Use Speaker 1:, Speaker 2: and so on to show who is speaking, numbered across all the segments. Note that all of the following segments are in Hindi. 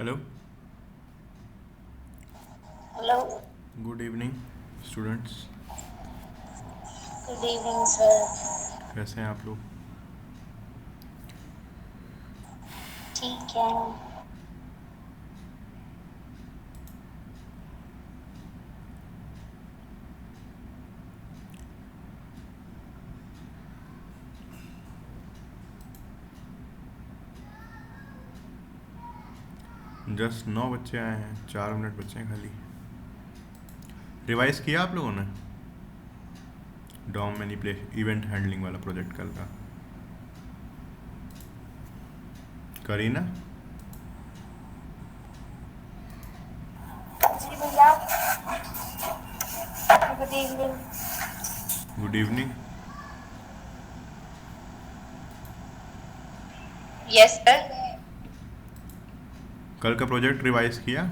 Speaker 1: Hello,
Speaker 2: hello.
Speaker 1: Good evening students.
Speaker 2: Good evening sir.
Speaker 1: कैसे हैं आप लोग?
Speaker 2: ठीक है।
Speaker 1: जस्ट 9 बच्चे आए हैं, 4 मिनट बचे हैं खाली। रिवाइज किया आप लोगों ने डॉम मैनिपुलेशन इवेंट हैंडलिंग वाला प्रोजेक्ट कल का? करी ना?
Speaker 2: जी भैया। Good evening.
Speaker 1: Good evening.
Speaker 2: Yes sir.
Speaker 1: कल का प्रोजेक्ट रिवाइज किया?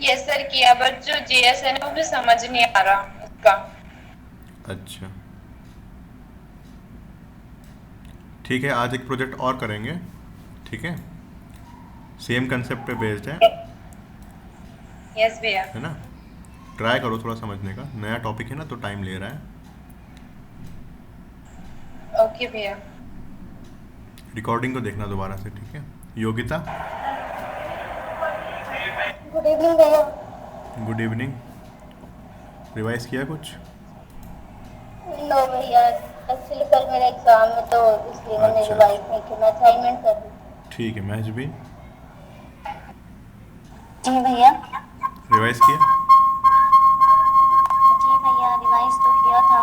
Speaker 2: यस सर किया, बट जो जीएस है ना मुझे समझ नहीं आ रहा उसका।
Speaker 1: अच्छा, ठीक है, आज एक प्रोजेक्ट और करेंगे। ठीक है, सेम कंसेप्ट पे बेस्ड
Speaker 2: यस भैया।
Speaker 1: है ना? ट्राई करो थोड़ा समझने का, नया टॉपिक है ना तो टाइम ले रहा है।
Speaker 2: ओके भैया।
Speaker 1: रिकॉर्डिंग को देखना दोबारा से, ठीक है? योगिता,
Speaker 2: गुड इवनिंग भैया।
Speaker 1: Good evening. रिवाइज किया कुछ?
Speaker 2: नो भैया, एक्चुअली कल मेरा एग्जाम है तो इसलिए मैंने
Speaker 1: अच्छा
Speaker 2: रिवाइज
Speaker 1: अच्छा,
Speaker 2: नहीं किया, मैं असाइनमेंट कर रही
Speaker 1: ठीक है। महज भी
Speaker 2: थी। जी भैया।
Speaker 1: रिवाइज किया?
Speaker 2: जी भैया, रिवाइज तो किया था।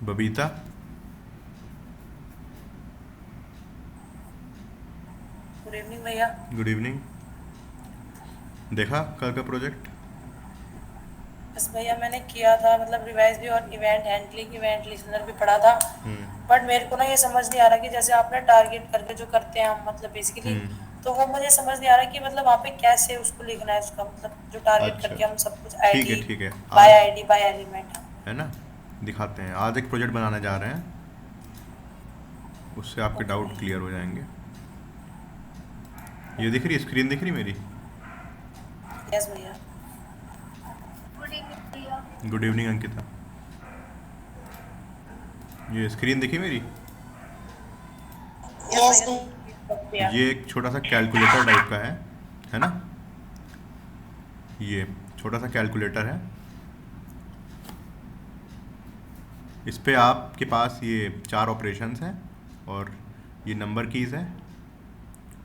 Speaker 1: बबीता,
Speaker 3: गुड इवनिंग भैया।
Speaker 1: Good evening. देखा कल का प्रोजेक्ट?
Speaker 3: बस भैया मैंने किया था, मतलब रिवाइज भी और इवेंट लिसनर भी पढ़ा था।
Speaker 1: हम्म
Speaker 3: बट मेरे को ना ये समझ नहीं आ रहा कि जैसे आपने टारगेट करके जो करते हैं हम, मतलब बेसिकली,
Speaker 1: हम्म।
Speaker 3: तो वो मुझे समझ नहीं आ रहा कि मतलब वहाँ पे कैसे उसको लिखना है, उसका मतलब जो टारगेट
Speaker 1: अच्छा
Speaker 3: करके हम सब कुछ
Speaker 1: ठीक है,
Speaker 3: आईडी
Speaker 1: ठीक है।
Speaker 3: बाय
Speaker 1: आज
Speaker 3: आईडी बाय एलिमेंट।
Speaker 1: है ना, दिखाते हैं। आज एक प्रोजेक्ट बनाने जा रहे हैं, उससे आपके
Speaker 3: ओके
Speaker 1: डाउट
Speaker 3: भैया।
Speaker 1: क्लियर हो जाएंगे। ये दिख रही स्क्रीन, दिख रही मेरी?
Speaker 3: यस भैया।
Speaker 2: गुड इवनिंग भैया।
Speaker 1: Good evening Ankita. ये स्क्रीन दिखी मेरी?
Speaker 3: यस
Speaker 2: यस
Speaker 3: भैया,
Speaker 2: भैया।
Speaker 3: भैया।
Speaker 1: ये एक छोटा सा कैलकुलेटर टाइप का है ना? ये छोटा सा कैलकुलेटर है। इस पे आपके पास ये 4 ऑपरेशंस हैं, और ये नंबर कीज़ है,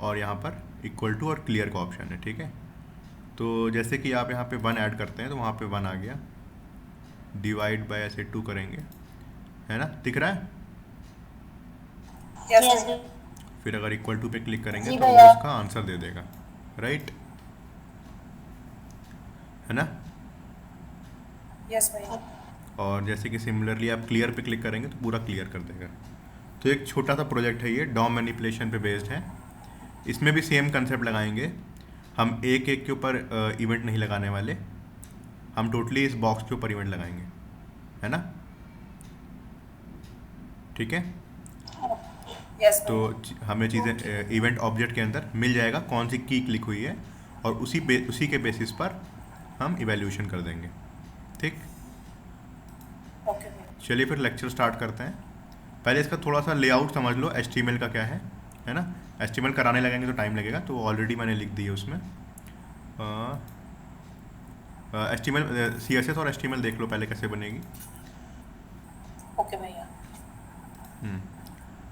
Speaker 1: और यहाँ पर इक्वल टू और क्लियर का ऑप्शन है। ठीक है, तो जैसे कि आप यहाँ पे 1 ऐड करते हैं तो वहाँ पे 1 आ गया। डिवाइड बाय ऐसे 2 करेंगे, है ना, दिख रहा है?
Speaker 3: यस
Speaker 2: यस
Speaker 3: भैया।
Speaker 1: फिर अगर इक्वल टू पे क्लिक करेंगे
Speaker 2: जी
Speaker 1: तो वो
Speaker 2: भैया।
Speaker 1: इसका आंसर दे देगा। राइट, है ना?
Speaker 3: यस भैया।
Speaker 1: और जैसे कि सिमिलरली आप क्लियर पे क्लिक करेंगे तो पूरा क्लियर कर देगा। तो एक छोटा सा प्रोजेक्ट है ये, डॉम मैनिपुलेशन पे बेस्ड है। इसमें भी सेम कंसेप्ट लगाएंगे। हम एक एक के ऊपर इवेंट नहीं लगाने वाले, हम टोटली इस बॉक्स के ऊपर इवेंट लगाएंगे, है ना? ठीक है,
Speaker 3: यस
Speaker 1: तो
Speaker 3: भैया।
Speaker 1: हमें
Speaker 2: ओके।
Speaker 1: चीज़ें इवेंट ऑब्जेक्ट के अंदर मिल जाएगा कौन सी की क्लिक हुई है, और उसी के बेसिस पर हम इवैल्यूएशन कर देंगे। ठीक,
Speaker 3: ओके भैया।
Speaker 1: चलिए फिर लेक्चर स्टार्ट करते हैं। पहले इसका थोड़ा सा लेआउट समझ लो, HTML का क्या है ना? HTML कराने लगेंगे तो टाइम लगेगा, तो ऑलरेडी मैंने लिख दी है उसमें। HTML, CSS और HTML देख लो पहले कैसे बनेगी।
Speaker 3: ओके भैया।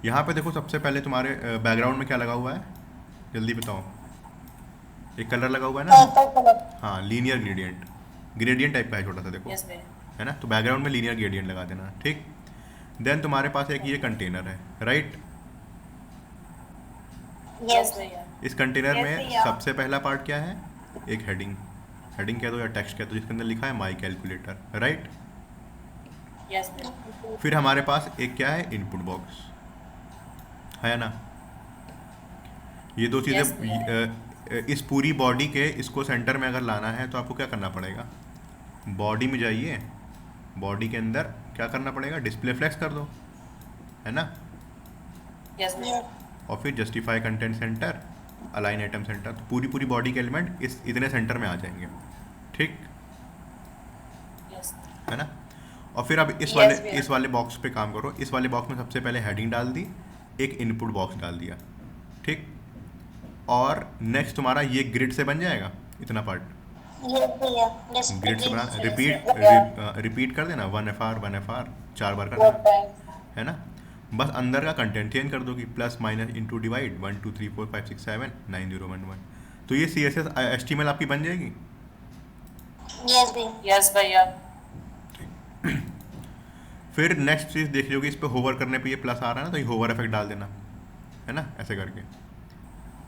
Speaker 1: यहाँ पे देखो, सबसे पहले तुम्हारे बैकग्राउंड में क्या लगा हुआ है, जल्दी बताओ। एक कलर लगा हुआ है ना?
Speaker 2: Purple colour.
Speaker 1: हाँ, लीनियर ग्रेडियंट, ग्रेडियंट टाइप का है छोटा सा, देखो,
Speaker 3: यस भैया।
Speaker 1: है ना? तो बैकग्राउंड में लीनियर ग्रेडियंट लगा देना। ठीक, देन तुम्हारे पास एक ये कंटेनर है, राइट?
Speaker 3: Yes
Speaker 2: yes.
Speaker 3: भैया।
Speaker 1: इस कंटेनर
Speaker 2: यस
Speaker 1: में
Speaker 2: भैया।
Speaker 1: सबसे पहला पार्ट क्या है? एक हेडिंग, हेडिंग कह दो या टेक्स्ट कह दो, जिसके अंदर लिखा है माई कैलकुलेटर, राइट?
Speaker 3: यस भैया।
Speaker 1: फिर हमारे पास एक क्या है, इनपुट बॉक्स, है ना? ये दो चीज़ें
Speaker 3: यस भैया।
Speaker 1: इस पूरी बॉडी के इसको सेंटर में अगर लाना है तो आपको क्या करना पड़ेगा? बॉडी में जाइए, बॉडी के अंदर क्या करना पड़ेगा? डिस्प्ले फ्लेक्स कर दो, है ना?
Speaker 3: यस भैया।
Speaker 1: और फिर justify content centre, align item centre, तो पूरी पूरी बॉडी के एलिमेंट इस इतने सेंटर में आ जाएंगे, ठीक
Speaker 3: यस।
Speaker 1: है ना। और फिर अब
Speaker 3: Yes, भैया।
Speaker 1: इस वाले बॉक्स पे काम करो। इस वाले बॉक्स में सबसे पहले हेडिंग डाल दी, एक इनपुट बॉक्स डाल दिया, ठीक। और नेक्स्ट तुम्हारा ये ग्रिड से बन जाएगा इतना पार्ट,
Speaker 2: यस भैया।
Speaker 1: ग्रिड से बना, रिपीट रिपीट कर देना 1 FR 1 FR 4 बार कर
Speaker 2: फोर
Speaker 1: देना,
Speaker 2: टाइम्स।
Speaker 1: है ना। बस अंदर का कंटेंट चेंज कर दोगी, प्लस माइनस इंटू डिवाइड 1 2 3 4 5 6 7 9 0 1 1, तो ये CSS HTML आपकी बन जाएगी।
Speaker 2: यस भैया।
Speaker 3: यस भैया।
Speaker 1: फिर नेक्स्ट चीज़ देख लोगे, इस पर होवर करने पे ये प्लस आ रहा है ना, तो ये होवर इफेक्ट डाल देना, है ना, ऐसे करके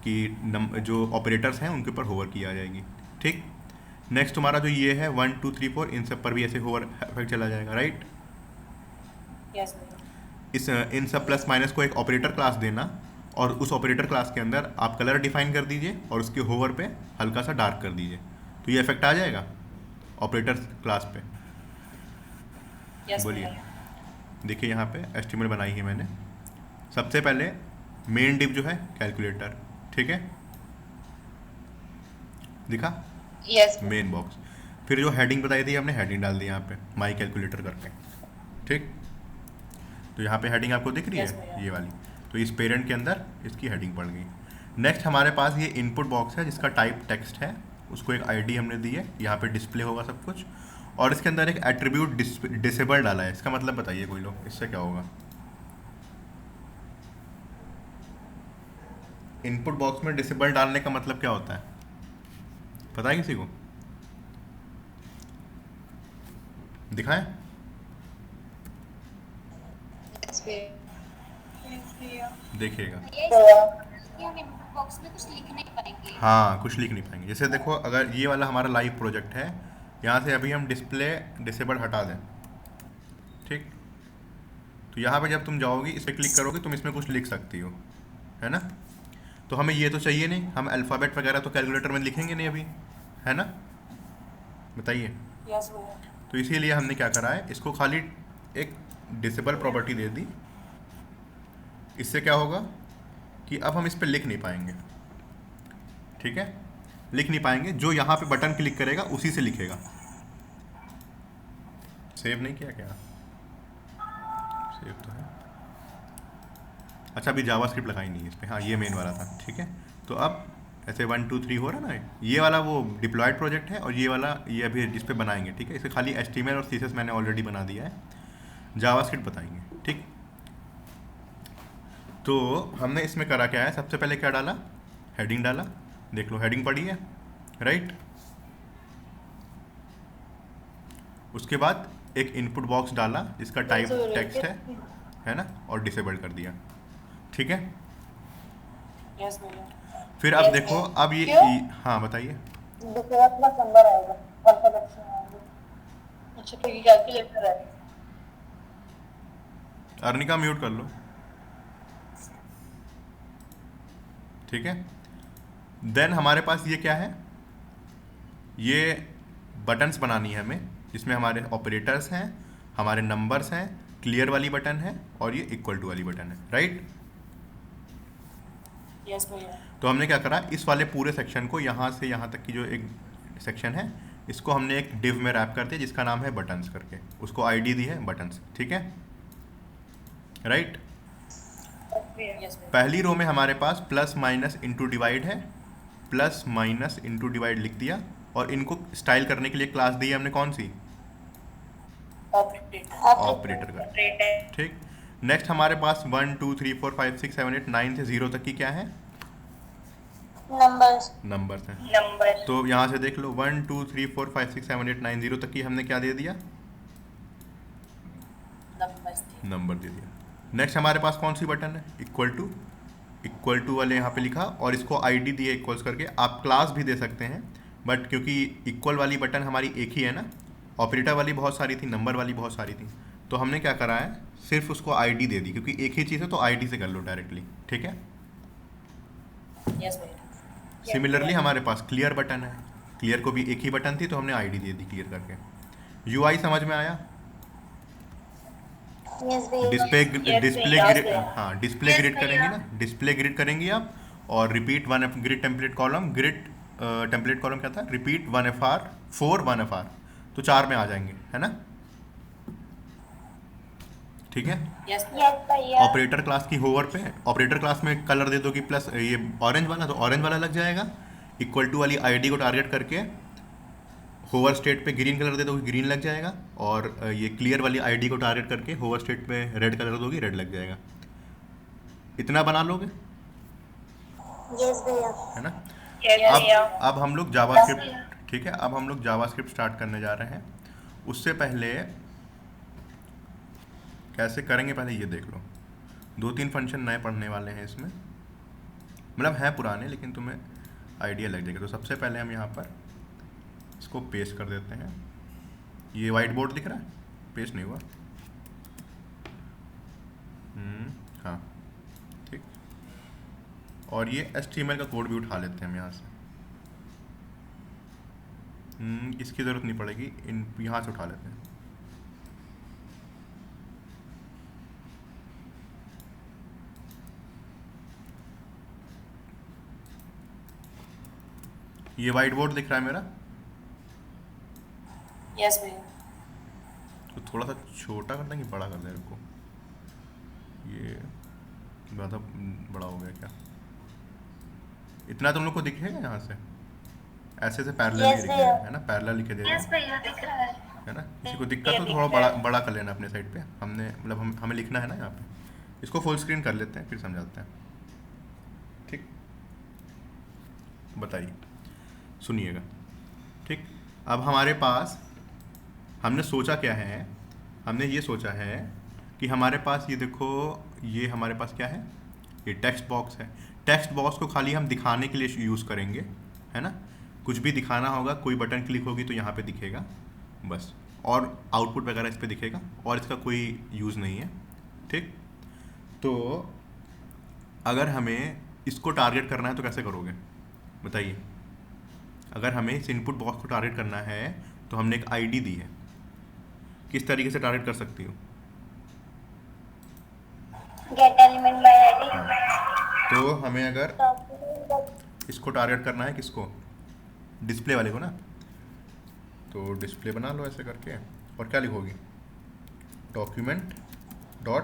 Speaker 1: कि जो ऑपरेटर्स हैं उनके ऊपर होवर की आ जाएगी, ठीक। नेक्स्ट तुम्हारा जो ये है 1 2 3 4, इन सब पर भी ऐसे होवर इफेक्ट चला जाएगा, राइट।
Speaker 3: यस भैया।
Speaker 1: इस इन सब प्लस माइनस को एक ऑपरेटर क्लास देना, और उस ऑपरेटर क्लास के अंदर आप कलर डिफाइन कर दीजिए और उसके होवर पे हल्का सा डार्क कर दीजिए, तो ये इफेक्ट आ जाएगा ऑपरेटर क्लास पे।
Speaker 3: यस
Speaker 1: बोलिए।
Speaker 3: भैया।
Speaker 1: देखिए यहाँ पे एस्टिमेट बनाई है मैंने। सबसे पहले मेन डिव जो है कैलकुलेटर, ठीक है, दिखा
Speaker 2: यस
Speaker 1: मेन बॉक्स। फिर जो हेडिंग बताई थी हमने, हेडिंग डाल दी यहाँ पे माई कैलकुलेटर करके, ठीक। तो यहाँ पे हेडिंग आपको दिख रही
Speaker 3: Yes,
Speaker 1: है
Speaker 3: भैया।
Speaker 1: ये वाली, तो इस पेरेंट के अंदर इसकी हेडिंग पड़ गई। नेक्स्ट हमारे पास ये इनपुट बॉक्स है जिसका टाइप टेक्स्ट है, उसको एक आईडी हमने दी है, यहाँ पे डिस्प्ले होगा सब कुछ, और इसके अंदर एक एट्रीब्यूट डिसेबल डाला है। इसका मतलब बताइए कोई लोग, इससे क्या होगा। इनपुट बॉक्स में डिसेबल डालने का मतलब क्या होता है, पता है किसी को, दिखाएं। देखिएगा,
Speaker 2: हम इनपुट बॉक्स में कुछ लिख नहीं पाएंगे।
Speaker 1: हाँ कुछ लिख नहीं पाएंगे। जैसे देखो, अगर ये वाला हमारा लाइव प्रोजेक्ट है, यहाँ से अभी हम डिस्प्ले डिसेबल हटा दें, ठीक, तो यहाँ पे जब तुम जाओगी इस पर क्लिक करोगे, तुम इसमें कुछ लिख सकती हो, है ना। तो हमें ये तो चाहिए नहीं, हम अल्फ़ाबेट वगैरह तो कैलकुलेटर में लिखेंगे नहीं अभी, है ना, बताइए।
Speaker 3: यस भैया।
Speaker 1: तो इसीलिए हमने क्या करा है, इसको खाली एक डिसेबल प्रॉपर्टी दे दी। इससे क्या होगा कि अब हम इस पर लिख नहीं पाएंगे, ठीक है, लिख नहीं पाएंगे। जो यहाँ पे बटन क्लिक करेगा उसी से लिखेगा। सेव नहीं किया क्या, सेव तो है। अच्छा, अभी जावास्क्रिप्ट लगाई नहीं है इस पर, हाँ ये मेन वाला था, ठीक है। तो अब ऐसे 1 2 3 हो रहा है ना, ये वाला वो डिप्लॉयड प्रोजेक्ट है, और ये वाला ये अभी जिस पे बनाएंगे, ठीक है। इसे खाली HTML और CSS मैंने ऑलरेडी बना दिया है, जावास्क्रिप्ट बताएंगे, ठीक। तो हमने इसमें करा क्या है, सबसे पहले क्या डाला, हेडिंग डाला, देख लो हेडिंग पड़ी है, राइट। उसके बाद एक इनपुट बॉक्स डाला जिसका टाइप टेक्स्ट है ना, और डिसेबल कर दिया, ठीक है।
Speaker 3: यस भैया।
Speaker 1: फिर अब देखो, अब ये
Speaker 2: क्यों?
Speaker 1: हाँ बताइए।
Speaker 2: दूसरा प्लस नंबर आएगा, अल्फाबेट्स में आएंगे। अच्छा, क्योंकि कैलकुलेटर है।
Speaker 1: अर्निका म्यूट कर लो, ठीक है। देन हमारे पास ये क्या है, ये बटन्स बनानी है हमें, जिसमें हमारे ऑपरेटर्स हैं, हमारे नंबर्स हैं, क्लियर वाली बटन है, और ये इक्वल टू वाली बटन है, राइट।
Speaker 3: यस भैया।
Speaker 1: तो हमने क्या करा, इस वाले पूरे सेक्शन को, यहाँ से यहाँ तक की जो एक सेक्शन है, इसको हमने एक डिव में रैप कर दिया जिसका नाम है बटन्स करके, उसको आईडी दी है बटन्स, ठीक है, राइट।
Speaker 3: यस भैया।
Speaker 1: पहली रो में हमारे पास प्लस माइनस इंटू डिवाइड है, प्लस माइनस इंटू डिवाइड लिख दिया, और इनको स्टाइल करने के लिए क्लास दी है हमने, कौन सी, ऑपरेटर का, ठीक। नेक्स्ट हमारे पास 1 2 3 4 5 6 7 8 9 से 0 तक की क्या है,
Speaker 2: नंबर्स।
Speaker 1: नंबर्स हैं।
Speaker 2: नंबर।
Speaker 1: तो यहाँ से देख लो 1 2 3 4 5 6 7 8 9 0 तक की हमने क्या दे दिया, नंबर दे दिया। नेक्स्ट हमारे पास कौन सी बटन है, इक्वल टू वाले यहाँ पे लिखा, और इसको आईडी दिए इक्वल्स करके। आप क्लास भी दे सकते हैं, बट क्योंकि इक्वल वाली बटन हमारी एक ही है ना, ऑपरेटर वाली बहुत सारी थी, नंबर वाली बहुत सारी थी, तो हमने क्या करा है, सिर्फ उसको आईडी दे दी, क्योंकि एक ही चीज़ है तो आईडी से कर लो डायरेक्टली, ठीक है।
Speaker 3: यस भैया।
Speaker 1: सिमिलरली हमारे पास क्लियर बटन है, क्लियर को भी एक ही बटन थी तो हमने आईडी दे दी क्लियर करके। यूआई समझ में आया,
Speaker 2: यस भैया।
Speaker 1: डिस्प्ले डिस्प्ले
Speaker 3: Yes,
Speaker 1: ग्रिड,
Speaker 3: भैया।
Speaker 1: हाँ डिस्प्ले ग्रिड करेंगी ना, डिस्प्ले ग्रिड करेंगी आप। और repeat one grid template column, grid template column क्या था, रिपीट 1FR 4 1FR, तो 4 में आ जाएंगे, है ना। ठीक है।
Speaker 3: यस
Speaker 2: यस भैया।
Speaker 1: ऑपरेटर क्लास की होवर पे, ऑपरेटर क्लास में कलर दे दो कि प्लस ये ऑरेंज वाला, तो ऑरेंज वाला लग जाएगा। इक्वल टू वाली आईडी को टारगेट करके होवर स्टेट पे ग्रीन कलर दे दोगे, ग्रीन लग जाएगा। और ये क्लियर वाली आईडी को टारगेट करके होवर स्टेट पे रेड कलर दोगी, रेड लग जाएगा। इतना बना लोगे,
Speaker 2: यस भैया।
Speaker 1: है ना।
Speaker 3: यस भैया।
Speaker 1: अब हम लोग जावास्क्रिप्ट, ठीक है, अब हम लोग जावास्क्रिप्ट स्टार्ट करने जा रहे हैं। उससे पहले कैसे करेंगे पहले ये देख लो। 2-3 फंक्शन नए पढ़ने वाले हैं इसमें, मतलब हैं पुराने लेकिन तुम्हें आइडिया लग जाएगा। तो सबसे पहले हम यहाँ पर इसको पेस्ट कर देते हैं। ये वाइट बोर्ड दिख रहा है, पेस्ट नहीं हुआ। हाँ ठीक। और ये HTML का कोड भी उठा लेते हैं हम यहाँ से। इसकी ज़रूरत नहीं पड़ेगी, इन यहाँ से उठा लेते हैं। ये वाइट बोर्ड दिख रहा है मेरा,
Speaker 3: यस भैया।
Speaker 1: तो थोड़ा सा छोटा कर देंगे, बड़ा कर दें इसको। ये ज़्यादा बड़ा हो गया क्या, इतना तुम लोग को दिखेगा यहाँ से, ऐसे से पैरेलल ही
Speaker 2: Yes,
Speaker 1: दिखेगा,
Speaker 2: भैया।
Speaker 1: है ना, पैरेलल लिखे दे रहे हैं,
Speaker 2: भैया दिख रहा
Speaker 1: है ना। किसी को दिक्कत हो तो थोड़ा बड़ा बड़ा कर लेना अपने साइड पे, हमने मतलब हमें लिखना है ना यहाँ पे। इसको फुल स्क्रीन कर लेते हैं फिर समझाते हैं, ठीक। बताइए, सुनिएगा, ठीक। अब हमारे पास हमने सोचा क्या है, हमने ये सोचा है कि हमारे पास ये देखो, ये हमारे पास क्या है, ये टेक्स्ट बॉक्स है। टेक्स्ट बॉक्स को खाली हम दिखाने के लिए यूज़ करेंगे, है ना। कुछ भी दिखाना होगा, कोई बटन क्लिक होगी तो यहाँ पे दिखेगा बस, और आउटपुट वगैरह इस पे दिखेगा, और इसका कोई यूज़ नहीं है, ठीक। तो अगर हमें इसको टारगेट करना है तो कैसे करोगे बताइए। अगर हमें इस इनपुट बॉक्स को टारगेट करना है तो हमने एक आईडी दी है, किस तरीके से टारगेट कर सकती हो।
Speaker 2: Gate element by ID.
Speaker 1: तो हमें अगर इसको टारगेट करना है, किसको, डिस्प्ले वाले को ना, तो डिस्प्ले बना लो ऐसे करके, और क्या लिखोगी, document dot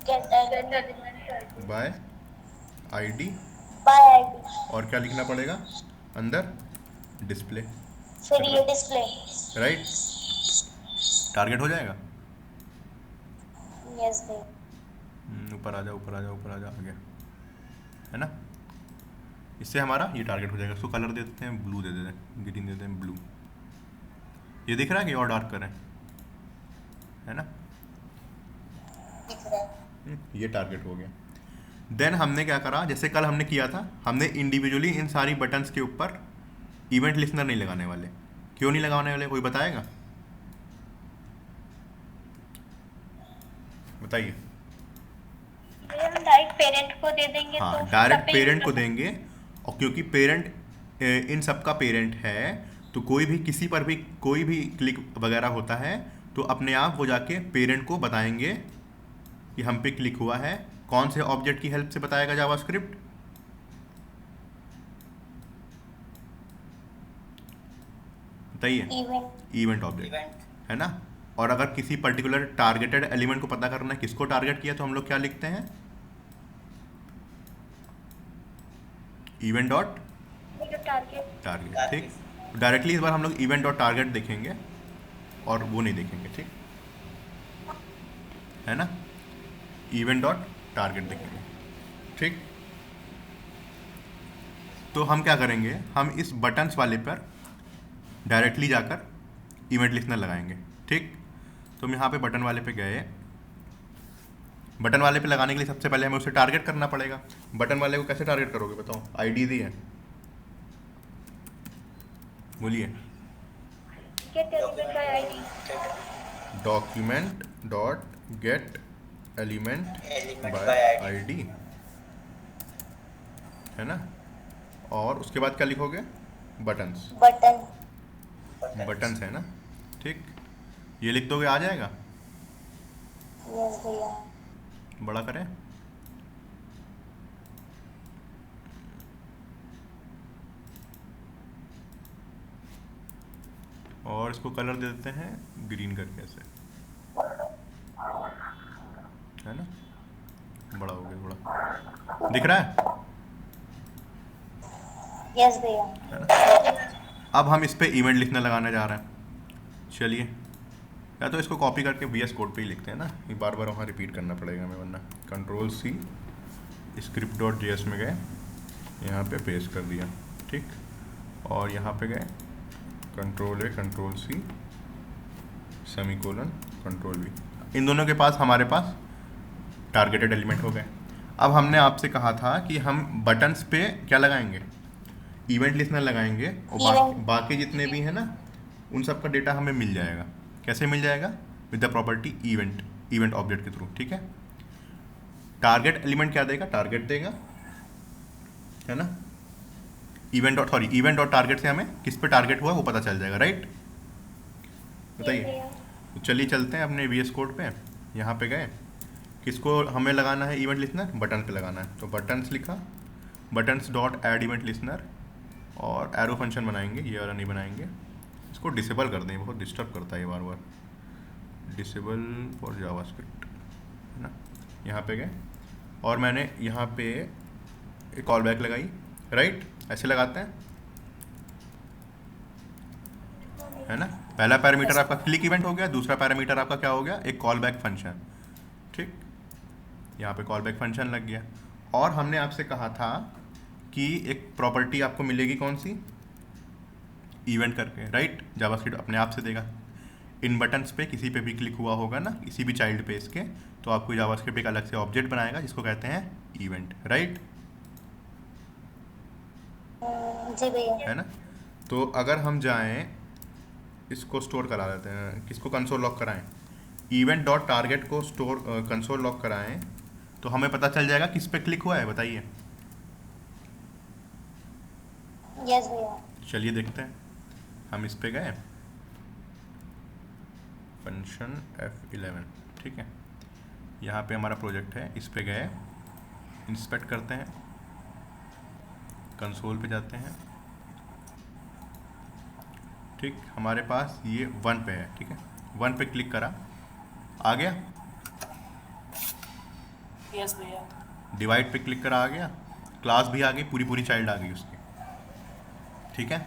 Speaker 2: get element
Speaker 1: by ID,
Speaker 2: by ID,
Speaker 1: और क्या लिखना पड़ेगा अंदर, डिस्प्ले,
Speaker 2: फिर ये डिस्प्ले।
Speaker 1: राइट। टारगेट हो जाएगा।
Speaker 2: यस भैया।
Speaker 1: ऊपर आ जा, ऊपर आ जा, ऊपर आ जा, आ गया, है ना। इससे हमारा ये टारगेट हो जाएगा। इसको कलर दे देते हैं, ब्लू दे देते हैं, ग्रीन दे देते हैं, ब्लू। ये दिख रहा है कि और डार्क करें, है ना।
Speaker 2: दिख रहा है।
Speaker 1: ये टारगेट हो गया। देन हमने क्या करा, जैसे कल हमने किया था, हमने इंडिविजुअली इन सारी बटन्स के ऊपर इवेंट लिस्नर नहीं लगाने वाले। क्यों नहीं लगाने वाले, कोई बताएगा, बताइए।
Speaker 2: हम डायरेक्ट पेरेंट को दे देंगे
Speaker 1: हाँ,
Speaker 2: तो
Speaker 1: डायरेक्ट पेरेंट को देंगे, और क्योंकि पेरेंट इन सब का पेरेंट है, तो कोई भी किसी पर भी कोई भी क्लिक वगैरह होता है तो अपने आप वो जाके पेरेंट को बताएंगे कि हम पे क्लिक हुआ है। कौन से ऑब्जेक्ट की हेल्प से बताएगा जावास्क्रिप्ट, बताइए। इवेंट ऑब्जेक्ट, है ना। और अगर किसी पर्टिकुलर टारगेटेड एलिमेंट को पता करना है किसको टारगेट किया, तो हम लोग क्या लिखते हैं, इवेंट डॉट टारगेट, ठीक। डायरेक्टली इस बार हम लोग इवेंट डॉट टारगेट देखेंगे और वो नहीं देखेंगे, ठीक है ना। इवेंट डॉट टारगेट देखेंगे, ठीक। तो हम क्या करेंगे, हम इस बटन्स वाले पर डायरेक्टली जाकर इवेंट लिस्नर लगाएंगे, ठीक। तो हम यहाँ पे बटन वाले पे गए। बटन वाले पे लगाने के लिए सबसे पहले हमें उसे टारगेट करना पड़ेगा। बटन वाले को कैसे टारगेट करोगे बताओ, आईडी दी है, बोलिए।
Speaker 2: Gate element by ID.
Speaker 1: Document dot get element by ID, है ना। और उसके बाद क्या लिखोगे, बटन्स,
Speaker 2: बटन।
Speaker 1: बटन्स है ना, ठीक। ये लिख दोगे, आ जाएगा।
Speaker 2: यस भैया।
Speaker 1: बड़ा करें? और इसको कलर दे देते हैं ग्रीन करके ऐसे, है ना? बड़ा हो गया थोड़ा, दिख रहा है?
Speaker 2: यस भैया।
Speaker 1: है ना? अब हम इस पे इवेंट लिखना लगाने जा रहे हैं। चलिए, या तो इसको कॉपी करके VS कोड पे ही लिखते हैं ना, ये बार बार वहाँ रिपीट करना पड़ेगा हमें, वरना Ctrl+C, script.js में गए, यहाँ पे पेस्ट कर दिया, ठीक। और यहाँ पे गए Ctrl+A, Ctrl+C, सेमीकोलन, Ctrl+V। इन दोनों के पास हमारे पास टारगेटेड एलिमेंट हो गए। अब हमने आपसे कहा था कि हम बटन्स पे क्या लगाएंगे, इवेंट लिस्टनर लगाएंगे, और बाकी जितने भी हैं ना उन सब का डेटा हमें मिल जाएगा। कैसे मिल जाएगा? With the property event object के थ्रू, ठीक है। टारगेट एलिमेंट क्या देगा? टारगेट देगा, है ना। इवेंट और टारगेट से हमें किस पे टारगेट हुआ वो पता चल जाएगा, राइट? बताइए। तो चलिए चलते हैं अपने VS कोड पे, यहाँ पे गए, किसको हमें लगाना है इवेंट लिस्टनर? बटन पे लगाना है, तो बटन्स लिखा, buttons dot add event listener, और एरो फंक्शन बनाएंगे, ये वाला नहीं बनाएंगे, इसको डिसेबल कर दें, बहुत डिस्टर्ब करता है ये बार बार। डिसेबल फॉर जावास्क्रिप्ट, है ना। यहाँ पे गए और मैंने यहाँ पे एक कॉल बैक लगाई, राइट? ऐसे लगाते हैं, है ना। पहला पैरामीटर आपका क्लिक इवेंट हो गया, दूसरा पैरामीटर आपका क्या हो गया? एक कॉल बैक फंक्शन, ठीक। यहाँ पे कॉल बैक फंक्शन लग गया। और हमने आपसे कहा था कि एक प्रॉपर्टी आपको मिलेगी, कौन सी? इवेंट करके, राइट? जावास्क्रिप्ट अपने आप से देगा। इन बटन्स पे किसी पे भी क्लिक हुआ होगा ना, किसी भी चाइल्ड पे इसके, तो आपको जावास्क्रिप्ट एक अलग से ऑब्जेक्ट बनाएगा जिसको कहते हैं इवेंट, राइट?
Speaker 2: जी भैया।
Speaker 1: है ना। तो अगर हम जाएं, इसको स्टोर करा लेते हैं, किसको कंसोल लॉक कराएं, इवेंट डॉट टारगेट को स्टोर कंसोल लॉक कराएं, तो हमें पता चल जाएगा किस पे क्लिक हुआ है, बताइए।
Speaker 2: यस भैया।
Speaker 1: चलिए देखते हैं। हम इस पे गए, फंक्शन F11, ठीक है। यहाँ पे हमारा प्रोजेक्ट है, इस पे गए, इंस्पेक्ट करते हैं, कंसोल पे जाते हैं, ठीक। हमारे पास ये 1 पे है, ठीक है। 1 पे क्लिक करा, आ गया।
Speaker 3: यस भैया।
Speaker 1: डिवाइड पे क्लिक करा, आ गया। क्लास भी आ गई, पूरी पूरी चाइल्ड आ गई उसकी, ठीक है।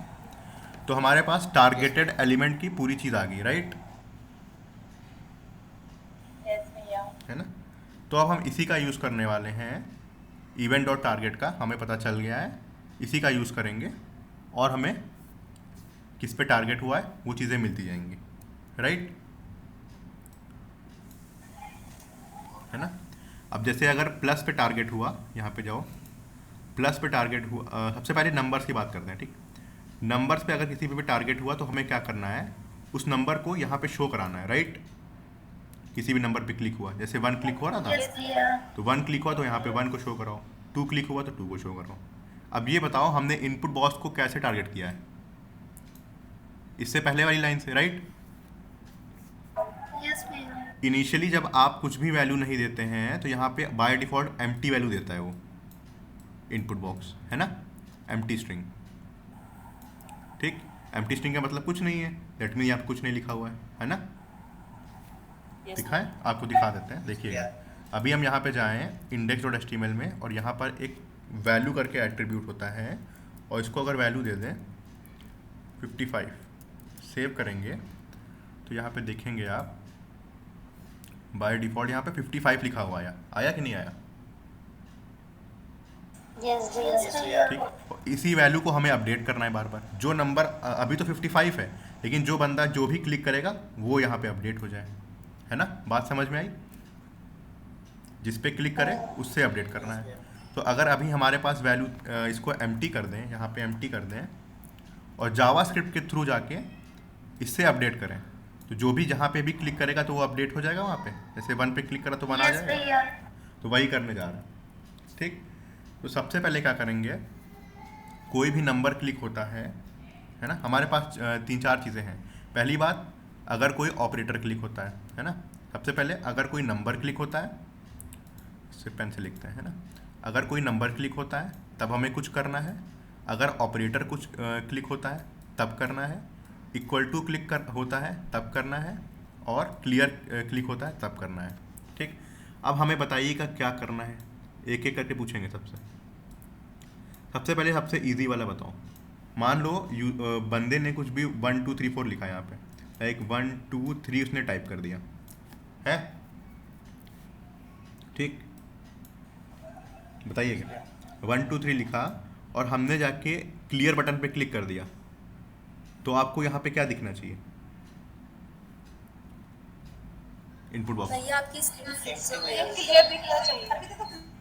Speaker 1: तो हमारे पास टारगेटेड एलिमेंट की पूरी चीज़ आ गई, राइट?
Speaker 3: यस भैया।
Speaker 1: है ना। तो अब हम इसी का यूज़ करने वाले हैं, इवेंट और टारगेट का हमें पता चल गया है, इसी का यूज़ करेंगे और हमें किस पे टारगेट हुआ है वो चीज़ें मिलती जाएंगी, राइट? है ना। अब जैसे अगर प्लस पे टारगेट हुआ, यहाँ पे जाओ, प्लस पे टारगेट हुआ, सबसे पहले नंबर्स की बात करते हैं, ठीक। नंबर्स पे अगर किसी पे भी टारगेट हुआ तो हमें क्या करना है, उस नंबर को यहाँ पे शो कराना है, राइट? किसी भी नंबर पे क्लिक हुआ, जैसे 1 क्लिक हो रहा था, तो 1 क्लिक हुआ तो यहाँ पे 1 को शो कराओ, 2 क्लिक हुआ तो 2 को शो कराओ। अब ये बताओ हमने इनपुट बॉक्स को कैसे टारगेट किया है, इससे पहले वाली लाइन से, राइट?
Speaker 2: यस भैया।
Speaker 1: इनिशियली जब आप कुछ भी वैल्यू नहीं देते हैं तो यहाँ पे बाय डिफ़ॉल्ट एम्प्टी वैल्यू देता है वो इनपुट बॉक्स, है ना, एम्प्टी स्ट्रिंग, ठीक। एम्प्टी स्ट्रिंग का मतलब कुछ नहीं है, दैट मीन यहाँ पे कुछ नहीं लिखा हुआ है ना।
Speaker 3: यस
Speaker 1: दिखाएं, आपको दिखा देते हैं, देखिए। अभी हम यहाँ पे जाएं index.html में, और यहाँ पर एक वैल्यू करके एट्रीब्यूट होता है, और इसको अगर वैल्यू दे दें 55, सेव करेंगे तो यहाँ पे देखेंगे आप बाय डिफ़ॉल्ट यहाँ पे 55 लिखा हुआ आया कि नहीं आया?
Speaker 2: यस भैया।
Speaker 1: ठीक। और इसी वैल्यू को हमें अपडेट करना है बार बार, जो नंबर अभी तो 55 है, लेकिन जो बंदा जो भी क्लिक करेगा वो यहाँ पे अपडेट हो जाए, है ना। बात समझ में आई? जिस पे क्लिक करें उससे अपडेट करना है। तो अगर अभी हमारे पास वैल्यू, इसको एम्प्टी कर दें, यहाँ पे एम्प्टी कर दें, और जावास्क्रिप्ट के थ्रू जाके इससे अपडेट करें, तो जो भी जहाँ पे भी क्लिक करेगा तो वो अपडेट हो जाएगा वहाँ पे। जैसे 1 पे क्लिक करा तो 1 आ जाएगा, तो वही करने जा रहा है, ठीक। तो सबसे पहले क्या करेंगे, कोई भी नंबर क्लिक होता है ना, हमारे पास 3-4 चीज़ें हैं। पहली बात, अगर कोई ऑपरेटर क्लिक होता है ना, सबसे पहले अगर कोई नंबर क्लिक होता है, इससे पेन से लिखते हैं, है ना, अगर कोई नंबर क्लिक होता है तब हमें कुछ करना है, अगर ऑपरेटर कुछ क्लिक होता है तब करना है, इक्वल टू होता है तब करना है, और क्लियर क्लिक होता है तब करना है। ठीक, अब हमें बताइएगा क्या करना है, एक एक करके पूछेंगे। सबसे पहले सबसे इजी वाला बताओ। मान लो बंदे ने कुछ भी 1 2 3 4 लिखा है यहाँ पे, लाइक 1 2 3 उसने टाइप कर दिया है, ठीक, बताइए क्या, 1 2 3 लिखा और हमने जाके क्लियर बटन पे क्लिक कर दिया, तो आपको यहाँ पे क्या दिखना चाहिए इनपुट बॉक्स?
Speaker 3: भैया आपकी स्क्रीन फिर से
Speaker 2: क्लियर दिखना चाहिए,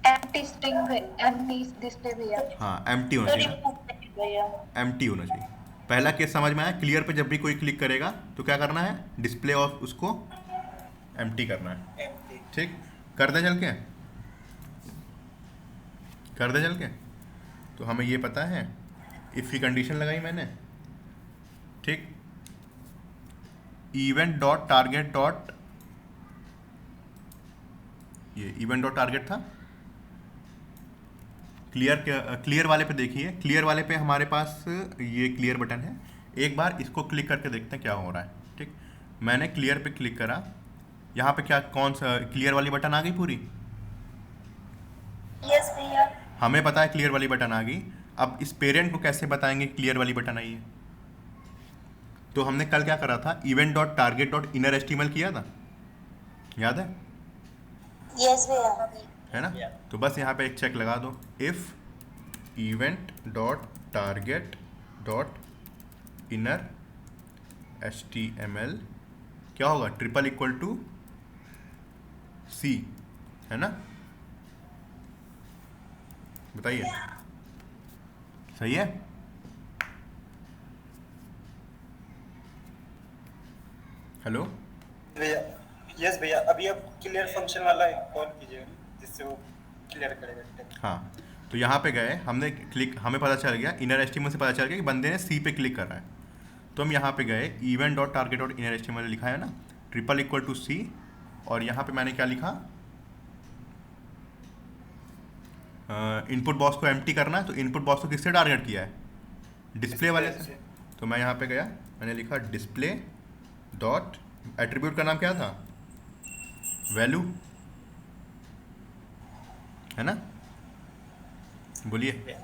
Speaker 2: एम्प्टी स्ट्रिंग एम्प्टी डिस्प्ले भैया।
Speaker 1: हाँ, एम्प्टी होना चाहिए,
Speaker 3: भैया
Speaker 1: एम्प्टी होना चाहिए। पहला केस समझ में आया, क्लियर पे जब भी कोई क्लिक करेगा तो क्या करना है, डिस्प्ले ऑफ उसको एम्प्टी करना है। ठीक, कर दे चल के, कर दे चल के। तो हमें ये पता है, इफ़ की कंडीशन लगाई मैंने, ठीक, इवेंट डॉट टारगेट डॉट, ये इवेंट डॉट टारगेट था, क्लियर वाले पे देखिए, क्लियर वाले पे हमारे पास ये क्लियर बटन है, एक बार इसको क्लिक करके देखते हैं क्या हो रहा है। ठीक, मैंने क्लियर पे क्लिक करा, यहाँ पे क्या कौन सा क्लियर वाली बटन आ गई पूरी?
Speaker 3: यस भैया।
Speaker 1: हमें पता है क्लियर वाली बटन आ गई, अब इस पेरेंट को कैसे बताएंगे क्लियर वाली बटन आई है? तो हमने कल क्या करा था, event dot target dot inner HTML किया था, याद है?
Speaker 3: यस भैया।
Speaker 1: है ना? तो बस यहाँ पे एक चेक लगा दो, if event dot target dot inner HTML क्या होगा, ट्रिपल इक्वल टू C, है ना? बताइए, सही है? हेलो
Speaker 4: भैया, यस भैया, अभी आप क्लियर फंक्शन वाला कॉल कीजिए जिससे वो क्लियर करेगा।
Speaker 1: हाँ, तो यहाँ पे गए, हमने क्लिक, हमें पता चल गया, इनर एस्टिमल से पता चल गया कि बंदे ने C पे क्लिक कर रहा है, तो हम यहाँ पे गए, event dot target dot inner HTML लिखा है ना, ट्रिपल इक्वल टू C, और यहाँ पे मैंने क्या लिखा, इनपुट बॉक्स को एम्प्टी करना है, तो इनपुट बॉक्स को किससे टारगेट किया है, डिस्प्ले वाले से। तो मैं यहाँ पे गया, मैंने लिखा डिस्प्ले डॉट, एट्रीब्यूट का नाम क्या था, वैल्यू, है ना, बोलिए,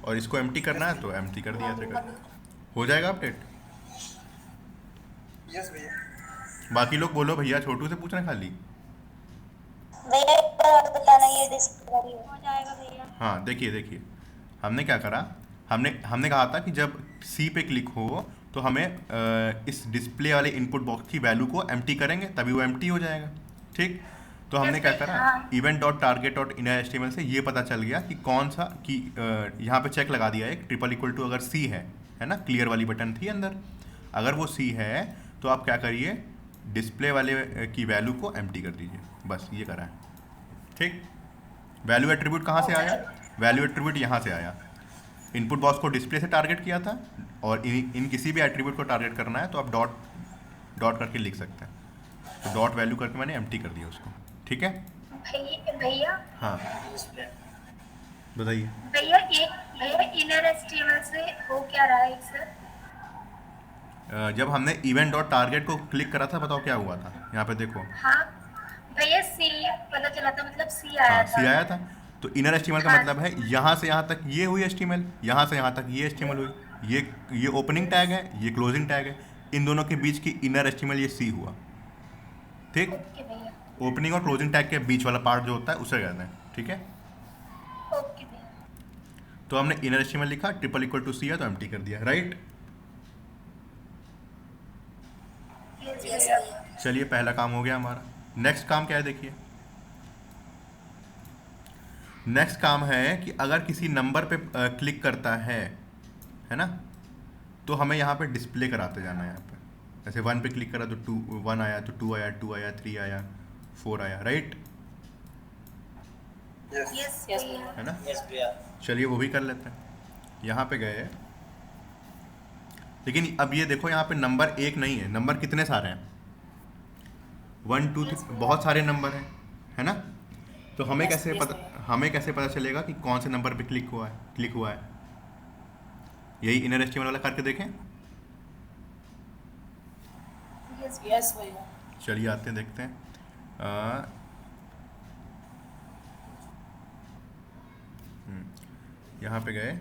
Speaker 1: और इसको एम्प्टी करना है तो एम्प्टी कर दिया, ऐसे कर हो जाएगा अपडेट।
Speaker 4: यस भैया।
Speaker 1: बाकी लोग बोलो भैया, छोटू से पूछना खाली।
Speaker 3: भैया एक बार और बताना, ये डिस्प्ले
Speaker 2: हो जाएगा भैया।
Speaker 1: हाँ, देखिए हमने क्या करा, हमने कहा था कि जब C पे क्लिक हो तो हमें इस डिस्प्ले वाले इनपुट बॉक्स की वैल्यू को एम्प्टी करेंगे, तभी वो एम्प्टी हो जाएगा। ठीक, तो हमने क्या करा, event dot target dot inner HTML से ये पता चल गया कि कौन सा, कि यहाँ पे चेक लगा दिया, एक ट्रिपल इक्वल टू अगर C है ना, क्लियर वाली बटन थी अंदर, अगर वो C है तो आप क्या करिए, डिस्प्ले वाले की वैल्यू को एम्प्टी कर दीजिए, बस ये करा है। ठीक, वैल्यू एट्रीब्यूट कहाँ से आया, वैल्यू एट्रीब्यूट यहाँ से आया, इनपुट बॉक्स को डिस्प्ले से टारगेट किया था, और इन किसी भी एट्रीब्यूट को टारगेट करना है तो आप डॉट करके लिख सकते हैं, तो डॉट वैल्यू करके मैंने एम्प्टी कर दिया उसको। ठीक है
Speaker 2: भैया,
Speaker 1: हाँ, बताइए।
Speaker 2: भैया इनर एचटीएमएल से हो क्या रहा है सर?
Speaker 1: जब हमने इवेंट डॉट टारगेट को क्लिक करा था, बताओ क्या हुआ था, यहाँ पे देखो।
Speaker 2: हाँ भैया, सी पता चला था, मतलब सी आया
Speaker 1: हाँ,
Speaker 2: था।
Speaker 1: C आया था, तो इनर एस्टिमल का
Speaker 2: हाँ।
Speaker 1: मतलब है यहाँ से यहाँ तक ये हुई एस्टिमल, यहाँ से यहाँ तक ये एस्टिमल हुई, ये ओपनिंग टैग है, ये क्लोजिंग टैग है, इन दोनों के बीच की इनर एस्टिमल ये C हुआ। ठीक,
Speaker 2: ओके भैया,
Speaker 1: ओपनिंग और क्लोजिंग टैग के बीच वाला पार्ट जो होता है उसे कहते हैं। ठीक है,
Speaker 2: ओके भैया।
Speaker 1: तो हमने इनर एस्टिमल लिखा, ट्रिपल इक्वल टू C है तो एम्प्टी कर दिया, राइट।
Speaker 2: यस भैया।
Speaker 1: चलिए, पहला काम हो गया हमारा। नेक्स्ट काम क्या है, देखिए, नेक्स्ट काम है कि अगर किसी नंबर पे क्लिक करता है ना, तो हमें यहाँ पे डिस्प्ले कराते जाना है। यहाँ पे जैसे 1 पे क्लिक करा तो 1 आया, तो 2 आया, 2 आया, 3 आया, 4 आया, राइट,
Speaker 2: यस भैया।
Speaker 1: है ना।
Speaker 4: यस भैया।
Speaker 1: चलिए वो भी कर लेते हैं, यहाँ पे गए, लेकिन अब ये देखो यहाँ पे नंबर 1 नहीं है, नंबर कितने सारे हैं, 1 2 3 बहुत सारे नंबर हैं, है ना? तो हमें
Speaker 3: Yes, yes,
Speaker 1: हमें कैसे पता चलेगा कि कौन से नंबर पे क्लिक हुआ है? यही इनर एस्टिमेट वाला करके देखें।
Speaker 3: यस भैया।
Speaker 1: चलिए आते हैं, देखते हैं। यहाँ पे गए,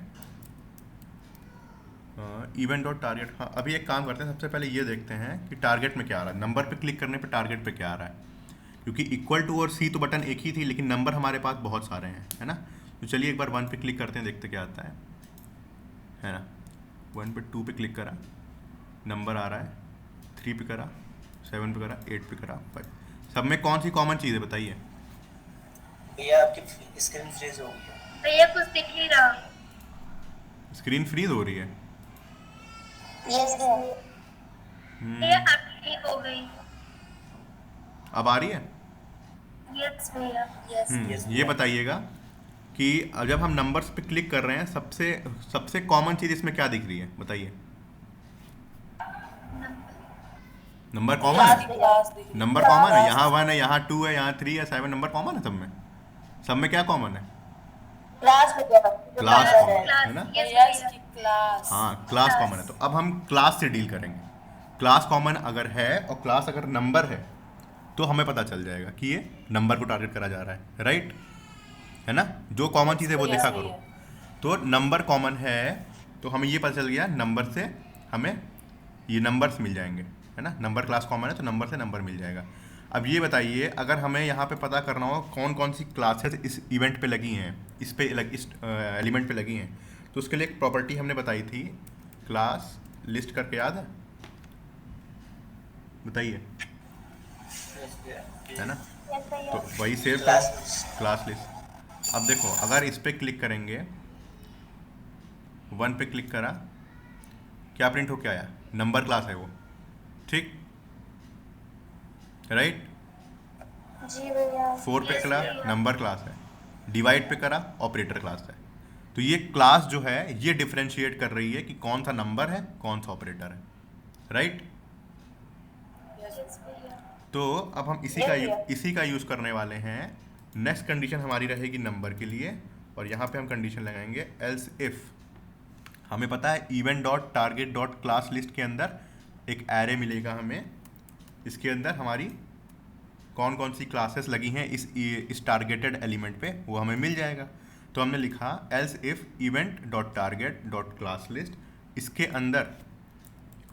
Speaker 1: इवेंट डॉट टारगेट। हाँ, अभी एक काम करते हैं, सबसे पहले ये देखते हैं कि टारगेट में क्या आ रहा है। नंबर पे क्लिक करने पे टारगेट पे क्या आ रहा है, क्योंकि इक्वल टू और सी तो बटन एक ही थी, लेकिन नंबर हमारे पास बहुत सारे हैं, है ना? तो चलिए एक बार 1 पे क्लिक करते हैं, देखते क्या आता है ना? 1 पे, 2 पे क्लिक करा, नंबर आ रहा है, 3 पे करा, 7 पे करा, 8 पे करा, 5। सब में कौन सी कॉमन चीज़ है बताइए?
Speaker 4: भैया आपकी स्क्रीन फ्रीज हो गई है।
Speaker 2: भैया कुछ दिख नहीं रहा।
Speaker 1: स्क्रीन फ्रीज हो रही है।
Speaker 2: यस भैया अब ठीक हो गई।
Speaker 1: अब आ रही है।
Speaker 2: यस भैया। यस
Speaker 4: Yes,
Speaker 1: ये बताइएगा कि जब हम नंबर्स पे क्लिक कर रहे हैं, सबसे सबसे कॉमन चीज़ इसमें क्या दिख रही है बताइए? नंबर कॉमन
Speaker 3: क्लास
Speaker 1: है।
Speaker 3: क्लास दिख रही
Speaker 1: नंबर कॉमन है, यहाँ 1 है, यहाँ 2 है, यहाँ 3 है, 7, नंबर कॉमन है सब में। सब में क्या कॉमन है?
Speaker 2: क्लास भैया।
Speaker 1: क्लास कॉमन है ना?
Speaker 3: है। भैया इसकी क्लास।
Speaker 1: हाँ, क्लास कॉमन है। तो अब हम क्लास से डील करेंगे। क्लास कॉमन अगर है और क्लास अगर नंबर है, तो हमें पता चल जाएगा कि ये नंबर को टारगेट करा जा रहा है, राइट? है ना? जो कॉमन चीज़ है वो
Speaker 3: Yes,
Speaker 1: देखा
Speaker 3: भैया।
Speaker 1: करो। तो नंबर कॉमन है, तो हमें ये पता चल गया, नंबर से हमें ये नंबर्स मिल जाएंगे, है ना? नंबर क्लास कॉमन है तो नंबर से नंबर मिल जाएगा। अब ये बताइए, अगर हमें यहाँ पे पता करना हो कौन कौन सी क्लासेस इस इवेंट पे लगी हैं, इस एलिमेंट पे लगी हैं, तो उसके लिए एक प्रॉपर्टी हमने बताई थी, क्लास लिस्ट करके, याद है? बताइए,
Speaker 4: Yes, भैया।
Speaker 1: है ना?
Speaker 2: यस भैया।
Speaker 1: तो वही सेव
Speaker 4: Class
Speaker 1: करो, क्लास लिस्ट। अब देखो, अगर इस पे क्लिक करेंगे, 1 पे क्लिक करा, क्या प्रिंट होके आया? नंबर क्लास है वो, ठीक? राइट?
Speaker 2: जी भैया।
Speaker 1: 4 पे करा, नंबर क्लास है। डिवाइड पे करा, ऑपरेटर क्लास है। तो ये क्लास जो है, ये डिफरेंशिएट कर रही है कि कौन सा नंबर है, कौन सा ऑपरेटर है, राइट?
Speaker 2: यस भैया।
Speaker 1: तो अब हम इसी का यूज़ करने वाले हैं। नेक्स्ट कंडीशन हमारी रहेगी नंबर के लिए, और यहाँ पे हम कंडीशन लगाएंगे एल्स इफ। हमें पता है event dot target dot class list के अंदर एक एरे मिलेगा हमें, इसके अंदर हमारी कौन कौन सी क्लासेस लगी हैं इस टारगेटेड एलिमेंट पे, वो हमें मिल जाएगा। तो हमने लिखा else if event dot target dot class list, इसके अंदर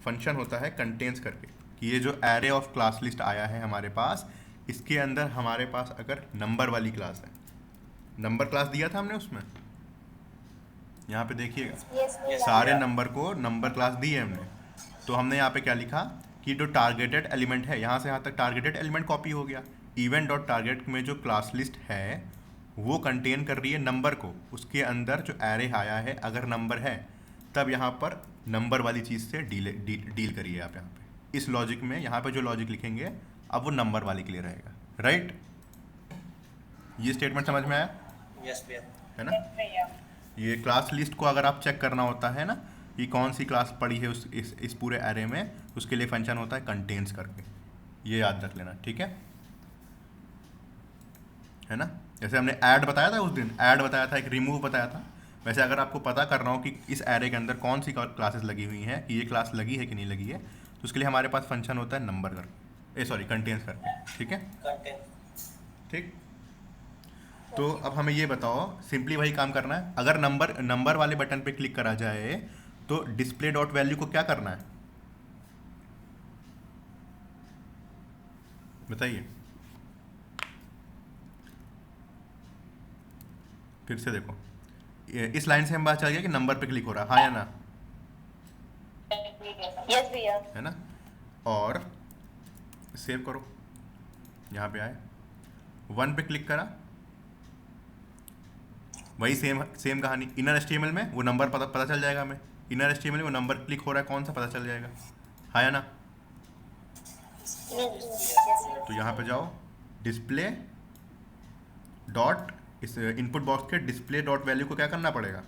Speaker 1: फंक्शन होता है कंटेन्स करके, कि ये जो एरे ऑफ क्लास लिस्ट आया है हमारे पास, इसके अंदर हमारे पास अगर नंबर वाली क्लास है, नंबर क्लास दिया था हमने उसमें, यहाँ पे देखिएगा
Speaker 2: यस भैया।
Speaker 1: सारे नंबर को नंबर क्लास दी है हमने। तो हमने यहाँ पे क्या लिखा कि जो टारगेटेड एलिमेंट है, यहाँ से यहाँ तक टारगेटेड एलिमेंट कॉपी हो गया। इवेंट डॉट टारगेट में जो क्लास लिस्ट है वो कंटेन कर रही है नंबर को, उसके अंदर जो एरे आया है अगर नंबर है, तब यहाँ पर नंबर वाली चीज़ से डील करिए आप यहाँ पे। इस लॉजिक में यहाँ पे जो लॉजिक लिखेंगे, अब वो नंबर वाली के लिए रहेगा, राइट? ये स्टेटमेंट समझ में आया,
Speaker 4: Yes, भैया।
Speaker 1: है ना?
Speaker 3: भैया।
Speaker 1: ये क्लास लिस्ट को अगर आप चेक करना होता है ना कि कौन सी क्लास पड़ी है इस पूरे एरे में, उसके लिए फंक्शन होता है कंटेन्स करके, ये याद रख लेना, ठीक है ना? जैसे हमने ऐड बताया था उस दिन, ऐड बताया था, एक रिमूव बताया था, वैसे अगर आपको पता करना हो कि इस एरे के अंदर कौन सी क्लासेस लगी हुई हैं, कि ये क्लास लगी है कि नहीं लगी है, तो उसके लिए हमारे पास फंक्शन होता है नंबर करके, सॉरी कंटेन्स करके, ठीक है?
Speaker 4: Content।
Speaker 1: ठीक। तो अब हमें ये बताओ, सिंपली वही काम करना है। अगर नंबर वाले बटन पे क्लिक करा जाए तो डिस्प्ले डॉट वैल्यू को क्या करना है बताइए? फिर से देखो, इस लाइन से हम बात चल गया कि नंबर पे क्लिक हो रहा है, हाँ या ना?
Speaker 2: यस भैया।
Speaker 1: है ना? और सेव करो, यहाँ पे आए, 1 पे क्लिक करा, वही सेम कहानी। इनर एचटीएमएल में वो नंबर पता चल जाएगा हमें, इनर एचटीएमएल में वो नंबर क्लिक हो रहा है कौन सा, पता चल जाएगा, हाँ या ना? तो यहाँ पे जाओ, डिस्प्ले डॉट, इस इनपुट बॉक्स के डिस्प्ले डॉट वैल्यू को क्या करना पड़ेगा?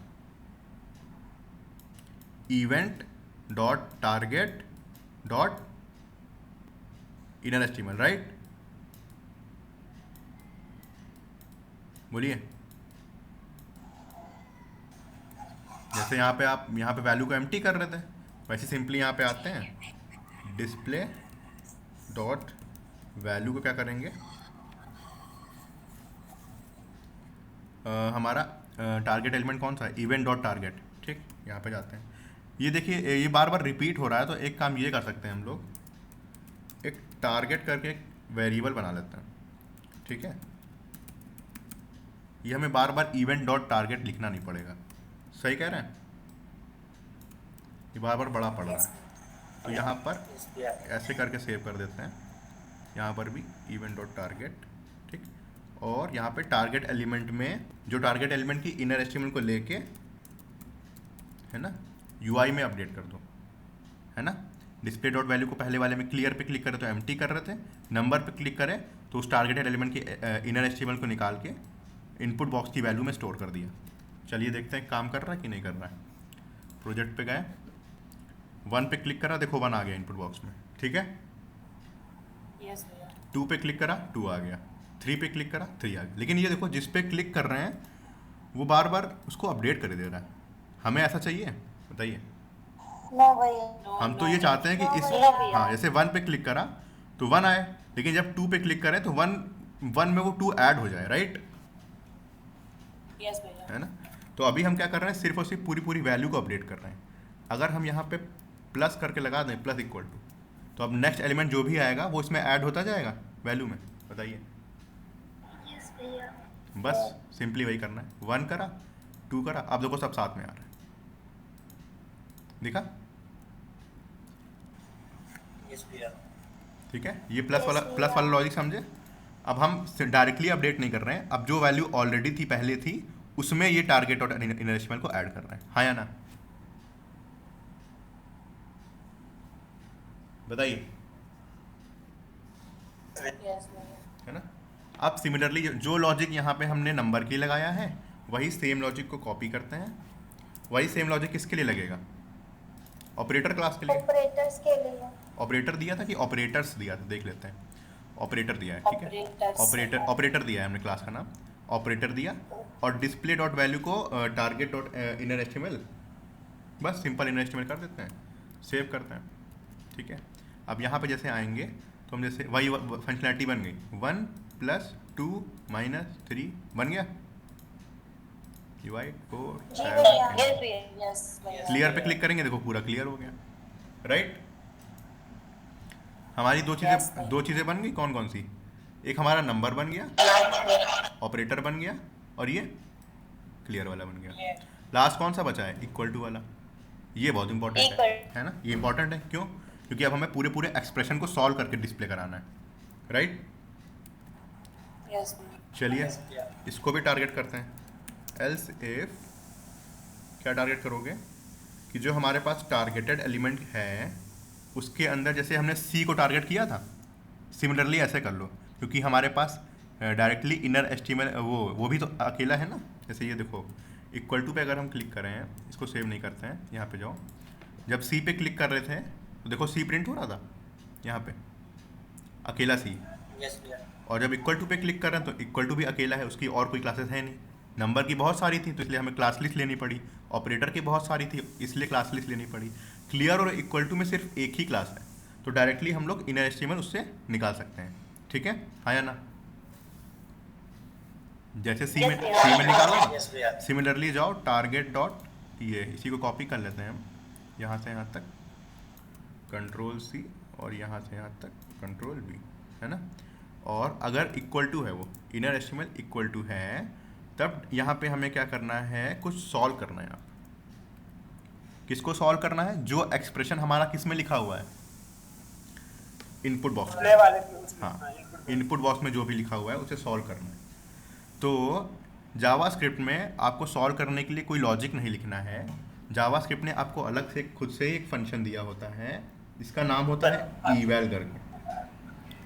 Speaker 1: Event dot target dot inner HTML, right? बोलिए। जैसे यहाँ पे आप यहाँ पे वैल्यू को एम्प्टी कर रहे थे, वैसे सिंपली यहाँ पे आते हैं, डिस्प्ले डॉट वैल्यू को क्या करेंगे, हमारा टारगेट एलिमेंट कौन सा है, इवेंट डॉट टारगेट। ठीक, यहाँ पे जाते हैं। ये देखिए ये बार बार रिपीट हो रहा है, तो एक काम ये कर सकते हैं हम लोग, एक टारगेट करके एक वेरिएबल बना लेते हैं। ठीक है, ये हमें बार बार इवेंट डॉट टारगेट लिखना नहीं पड़ेगा। सही कह रहे हैं, ये बार बार बड़ा पड़ रहा है, तो यहाँ पर
Speaker 4: यस भैया।
Speaker 1: ऐसे करके सेव कर देते हैं। यहाँ पर भी इवेंट डॉट टारगेट। ठीक, और यहाँ पे टारगेट एलिमेंट में जो टारगेट एलिमेंट की इनर एचटीएमएल को लेके है ना यूआई में अपडेट कर दो, है ना। डिस्प्ले डॉट वैल्यू को पहले वाले में क्लियर पे क्लिक करें तो एम्प्टी कर रहे थे, नंबर पे क्लिक करें तो उस टारगेटेड एलिमेंट की इनर एचटीएमएल को निकाल के इनपुट बॉक्स की वैल्यू में स्टोर कर दिया। चलिए देखते हैं काम कर रहा है कि नहीं कर रहा है। प्रोजेक्ट पे गए, 1 पे क्लिक करा, देखो 1 आ गया इनपुट बॉक्स में। ठीक है,
Speaker 3: यस भैया।
Speaker 1: 2 पे क्लिक करा 2 आ गया, 3 पे क्लिक करा 3 आ गया। लेकिन ये देखो जिस पे क्लिक कर रहे हैं वो बार बार उसको अपडेट कर दे रहा है। हमें ऐसा चाहिए? बताइए।
Speaker 2: नो भैया।
Speaker 1: हम तो ये चाहते हैं कि इस
Speaker 2: भैया।
Speaker 1: हाँ जैसे 1 पे क्लिक करा तो 1 आए, लेकिन जब 2 पे क्लिक करें तो 1 में वो 2 ऐड हो जाए, राइट,
Speaker 3: यस भैया।
Speaker 1: है ना। तो अभी हम क्या कर रहे हैं, सिर्फ और सिर्फ पूरी पूरी वैल्यू को अपडेट कर रहे हैं। अगर हम यहाँ पे प्लस करके लगा दें, प्लस इक्वल टू, तो अब नेक्स्ट एलिमेंट जो भी आएगा वो इसमें ऐड होता जाएगा वैल्यू में। बताइए।
Speaker 2: यस भैया।
Speaker 1: बस सिंपली वही करना है। 1 करा 2 करा, अब देखो सब साथ में आ रहा है, दिखा।
Speaker 4: यस भैया।
Speaker 1: ठीक है, ये प्लस वाला लॉजिक समझे। अब हम डायरेक्टली अपडेट नहीं कर रहे हैं, अब जो वैल्यू ऑलरेडी थी पहले थी उसमें ये टारगेट और इनर एचटीएमएल को ऐड कर रहे हैं। हाँ या ना, बताइए,
Speaker 3: यस भैया।
Speaker 1: है ना। अब सिमिलरली जो लॉजिक यहाँ पे हमने नंबर के लिए लगाया है वही सेम लॉजिक को कॉपी करते हैं। वही सेम लॉजिक किसके लिए लगेगा, ऑपरेटर क्लास के लिए।
Speaker 2: ऑपरेटर्स के लिए।
Speaker 1: ऑपरेटर दिया था कि ऑपरेटर्स दिया था, देख लेते हैं। ऑपरेटर दिया है, ठीक है।
Speaker 3: Operators।
Speaker 1: ऑपरेटर दिया है हमने, क्लास का नाम ऑपरेटर दिया, और डिस्प्ले डॉट वैल्यू को टारगेट डॉट इनर एचटीएमएल, बस सिंपल इनर एचटीएमएल कर देते हैं, सेव करते हैं। ठीक है, अब यहाँ पे जैसे आएंगे तो हम जैसे वही फंक्शनैलिटी बन गई, 1 + 2 - 3 बन गया, डिवाइड 4
Speaker 2: जी
Speaker 1: 7
Speaker 2: भैया।
Speaker 1: 8।
Speaker 3: यस भैया। यस भैया।
Speaker 1: क्लियर पे क्लिक करेंगे, देखो पूरा क्लियर हो गया, राइट। हमारी
Speaker 3: Yes,
Speaker 1: दो चीज़ें बन गई, कौन कौन सी, एक हमारा नंबर बन गया, ऑपरेटर बन गया, और ये क्लियर वाला बन गया। लास्ट कौन सा बचा है, इक्वल टू वाला। ये बहुत इंपॉर्टेंट है ना, ये इंपॉर्टेंट है क्यों, क्योंकि अब हमें पूरे पूरे एक्सप्रेशन को सॉल्व करके डिस्प्ले कराना है, राइट।
Speaker 3: यस भैया।
Speaker 1: चलिए
Speaker 4: यस भैया।
Speaker 1: इसको भी टारगेट करते हैं। एल्स इफ क्या टारगेट करोगे कि जो हमारे पास टारगेटेड एलिमेंट है उसके अंदर, जैसे हमने सी को टारगेट किया था, सिमिलरली ऐसे कर लो, क्योंकि हमारे पास डायरेक्टली इनर एचटीएमएल वो भी तो अकेला है ना। जैसे ये देखो इक्वल टू पे अगर हम क्लिक करें, इसको सेव नहीं करते हैं, यहाँ पे जाओ, जब सी पे क्लिक कर रहे थे तो देखो सी प्रिंट हो रहा था यहाँ पे, अकेला सी।
Speaker 4: यस भैया।
Speaker 1: और जब इक्वल टू पे क्लिक कर रहे हैं तो इक्वल टू भी अकेला है, उसकी और कोई क्लासेस है नहीं। नंबर की बहुत सारी थी तो इसलिए हमें क्लास लिस्ट लेनी पड़ी, ऑपरेटर की बहुत सारी थी इसलिए क्लास लिस्ट लेनी पड़ी। क्लियर और इक्वल टू में सिर्फ एक ही क्लास है, तो डायरेक्टली हम लोग इनर एचटीएमएल उससे निकाल सकते हैं। ठीक है, हाँ या ना। जैसे सी में निकालो,
Speaker 4: यस भैया।
Speaker 1: सिमिलरली जाओ टारगेट डॉट, ये इसी को कॉपी कर लेते हैं हम, यहाँ से यहाँ तक कंट्रोल C, और यहाँ से यहाँ तक कंट्रोल V, है ना। और अगर इक्वल टू है, वो इनर एचटीएमएल इक्वल टू है, तब यहाँ पे हमें क्या करना है, कुछ सॉल्व करना है। आप किसको सॉल्व करना है, जो एक्सप्रेशन हमारा किस में लिखा हुआ है, इनपुट बॉक्स में।
Speaker 4: डिस्प्ले वाले पे उसमें,
Speaker 1: हाँ,
Speaker 4: इनपुट
Speaker 1: इनपुट बॉक्स में जो भी लिखा हुआ है उसे सॉल्व करना है। तो जावास्क्रिप्ट में आपको सॉल्व करने के लिए कोई लॉजिक नहीं लिखना है। जावास्क्रिप्ट ने आपको अलग से खुद से एक फंक्शन दिया होता है, जिसका नाम होता है eval करके,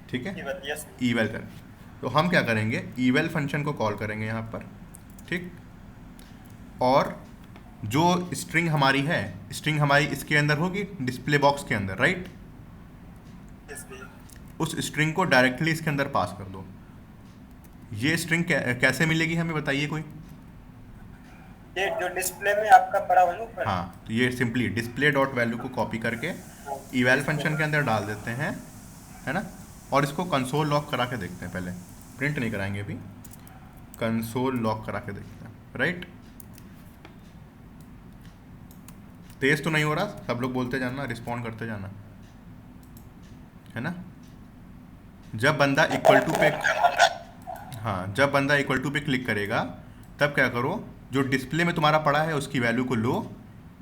Speaker 1: ठीक है,
Speaker 4: यस।
Speaker 1: eval करके। तो हम क्या करेंगे, eval फंक्शन को कॉल करेंगे यहाँ पर, ठीक। और जो स्ट्रिंग हमारी है, स्ट्रिंग हमारी इसके अंदर होगी, डिस्प्ले बॉक्स के अंदर, राइट।
Speaker 4: यस भैया।
Speaker 1: उस स्ट्रिंग को डायरेक्टली इसके अंदर पास कर दो। ये स्ट्रिंग कैसे मिलेगी हमें बताइए कोई।
Speaker 4: ये जो डिस्प्ले में आपका पड़ा हुआ है ना ऊपर।
Speaker 1: हाँ, तो ये सिंपली डिस्प्ले डॉट वैल्यू को कॉपी करके इवैल फंक्शन के अंदर डाल देते हैं, है ना। और इसको कंसोल लॉक करा के देखते हैं, पहले प्रिंट नहीं कराएंगे अभी, कंसोल लॉक करा के देखते हैं, राइट। तेज तो नहीं हो रहा, सब लोग बोलते जाना, रिस्पॉन्ड करते जाना, है ना। जब बंदा इक्वल टू पे, हाँ, जब बंदा इक्वल टू पे क्लिक करेगा तब क्या करो, जो डिस्प्ले में तुम्हारा पड़ा है उसकी वैल्यू को लो,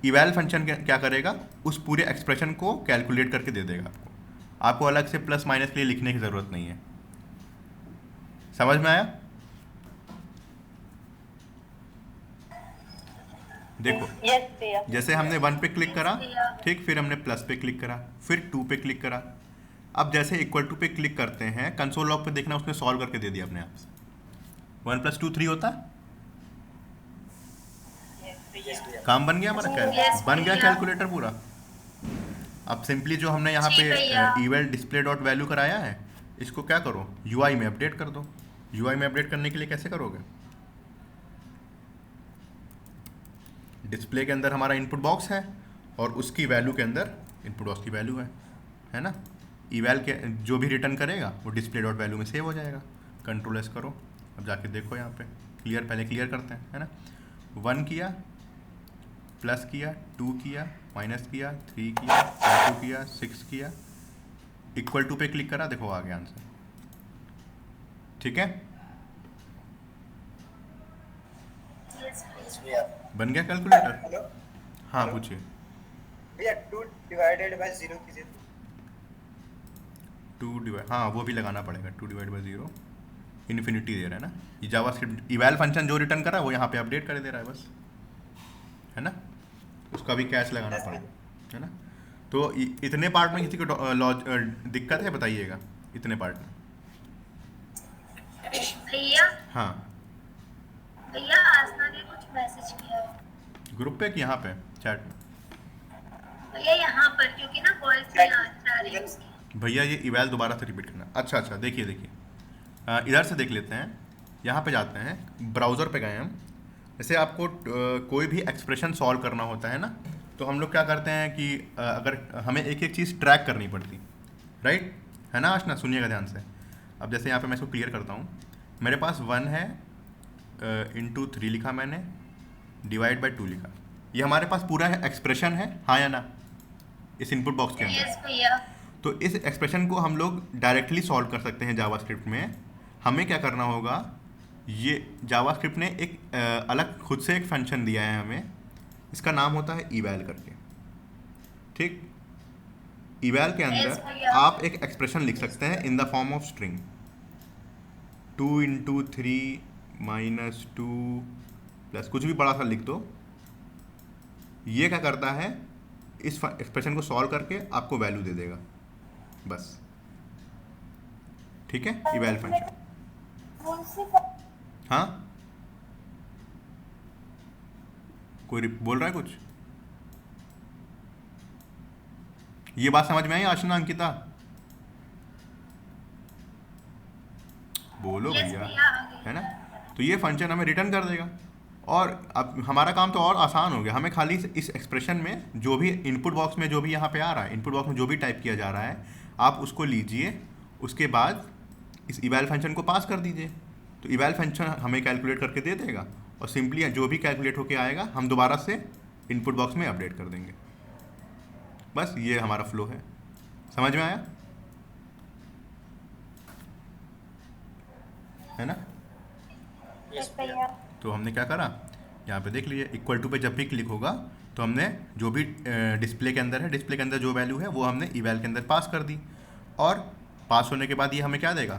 Speaker 1: इवैल फंक्शन क्या करेगा, उस पूरे एक्सप्रेशन को कैलकुलेट करके दे देगा आपको अलग से प्लस माइनस के लिए लिखने की ज़रूरत नहीं है। समझ में आया। देखो
Speaker 2: यस भैया।
Speaker 1: जैसे हमने 1 पे क्लिक करा, ठीक, फिर हमने प्लस पे क्लिक करा, फिर 2 पे क्लिक करा। अब जैसे इक्वल टू पे क्लिक करते हैं, कंसोल लॉग पे देखना उसने सॉल्व करके दे दिया अपने आप से। 1 + 2 3 होता, काम बन गया हमारा,
Speaker 2: Yes,
Speaker 1: बन गया
Speaker 2: भैया।
Speaker 1: कैलकुलेटर पूरा। अब सिंपली जो हमने यहाँ
Speaker 2: जी, भैया।
Speaker 1: पे इवैल डिस्प्ले डॉट वैल्यू कराया है, इसको क्या करो, यूआई में अपडेट कर दो। यूआई में अपडेट करने के लिए कैसे करोगे, डिस्प्ले के अंदर हमारा इनपुट बॉक्स है और उसकी वैल्यू के अंदर इनपुट बॉक्स की वैल्यू है ना। इवैल के जो भी रिटर्न करेगा वो डिस्प्ले डॉट वैल्यू में सेव हो जाएगा। कंट्रोल एस करो, अब जाके देखो यहाँ पे क्लियर, पहले क्लियर करते हैं, है ना। 1 किया, प्लस किया, 2 किया, माइनस किया, 3 किया, 2 किया, 6 किया, इक्वल टू पे क्लिक करा, देखो आ गया आंसर। ठीक है, बन गया कैलकुलेटर।
Speaker 4: हेलो
Speaker 1: हाँ पूछिए।
Speaker 4: भैया 2 डिवाइडेड बाय 0 कीजिए।
Speaker 1: 2 डिवाइड, हाँ वो भी लगाना पड़ेगा, 2 डिवाइड बाई 0 इन्फिनिटी दे रहा है ना। ये जावास्क्रिप्ट इवैल फंक्शन जो रिटर्न कर रहा है वो यहाँ पे अपडेट कर दे रहा है बस, है ना। उसका भी कैश लगाना पड़ेगा, है ना। तो इतने पार्ट में किसी को दिक्कत है बताइएगा, इतने पार्ट में।
Speaker 2: भैया
Speaker 1: हाँ,
Speaker 2: भैया आसना ने कुछ मैसेज किया है
Speaker 1: ग्रुप पे कि यहाँ पे चैट में।
Speaker 2: भैया यहाँ पर, क्योंकि ना वॉइस में आ रही है उसकी।
Speaker 1: भैया ये इवैल दोबारा से रिपीट करना। अच्छा, देखिए इधर से देख लेते हैं, यहाँ पे जाते हैं, ब्राउज़र पे गए हम। जैसे आपको कोई भी एक्सप्रेशन सॉल्व करना होता है ना, तो हम लोग क्या करते हैं कि अगर हमें एक एक चीज़ ट्रैक करनी पड़ती, राइट, है ना आशना, सुनिएगा ध्यान से। अब जैसे यहाँ पे मैं इसको क्लियर करता हूँ, मेरे पास 1 है, इंटू 3 लिखा मैंने, डिवाइड बाई 2 लिखा, ये हमारे पास पूरा है एक्सप्रेशन है, हाँ या ना, इस इनपुट बॉक्स के अंदर।
Speaker 2: यस भैया।
Speaker 1: तो इस एक्सप्रेशन को हम लोग डायरेक्टली सॉल्व कर सकते हैं जावास्क्रिप्ट में। हमें क्या करना होगा, ये जावास्क्रिप्ट ने एक अलग खुद से एक फंक्शन दिया है हमें, इसका नाम होता है इवैल करके, ठीक। इवैल के
Speaker 2: Yes,
Speaker 1: अंदर
Speaker 2: भैया।
Speaker 1: आप एक एक्सप्रेशन लिख सकते हैं in the form of string, 2 × 3 - 2 plus कुछ भी बड़ा सा लिख दो। ये क्या करता है, इस एक्सप्रेशन को सॉल्व करके आपको वैल्यू दे देगा बस, ठीक है, इवैल फंक्शन। हाँ, कोई बोल रहा है कुछ, ये बात समझ में आई आशना, अंकिता, बोलो
Speaker 2: Yes,
Speaker 1: भैया,
Speaker 2: भैया, आ गई।
Speaker 1: है ना। तो ये फंक्शन हमें रिटर्न कर देगा, और अब हमारा काम तो और आसान हो गया। हमें खाली इस एक्सप्रेशन में जो भी इनपुट बॉक्स में जो भी यहाँ पे आ रहा है, इनपुट बॉक्स में जो भी टाइप किया जा रहा है, आप उसको लीजिए, उसके बाद इस इवैल फंक्शन को पास कर दीजिए, तो इवैल फंक्शन हमें कैलकुलेट करके दे देगा, और सिंपली जो भी कैलकुलेट होके आएगा हम दोबारा से इनपुट बॉक्स में अपडेट कर देंगे। बस ये हमारा फ्लो है, समझ में आया, है ना।
Speaker 2: यस भैया।
Speaker 1: तो हमने क्या करा, यहाँ पे देख लीजिए, इक्वल टू पे जब भी क्लिक होगा तो हमने जो भी डिस्प्ले के अंदर है, डिस्प्ले के अंदर जो वैल्यू है वो हमने इवैल के अंदर पास कर दी, और पास होने के बाद ये हमें क्या देगा,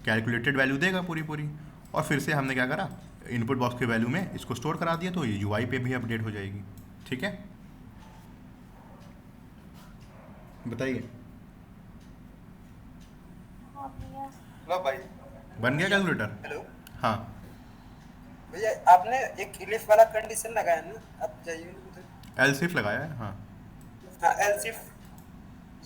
Speaker 1: कैलकुलेटेड वैल्यू देगा पूरी, और फिर से हमने क्या करा, इनपुट बॉक्स के वैल्यू में इसको स्टोर करा दिया, तो ये यूआई पे भी अपडेट हो जाएगी, ठीक है। बताइए,
Speaker 4: लो भाई।
Speaker 1: बन गया कैलकुलेटर।
Speaker 4: हेलो
Speaker 1: हाँ,
Speaker 4: भैया, आपने एक इलिफ वाला कंडीशन लगाया ना, आप जाइए उधर।
Speaker 1: एल्स इफ लगाया है, हाँ।
Speaker 4: हाँ, एल्स इफ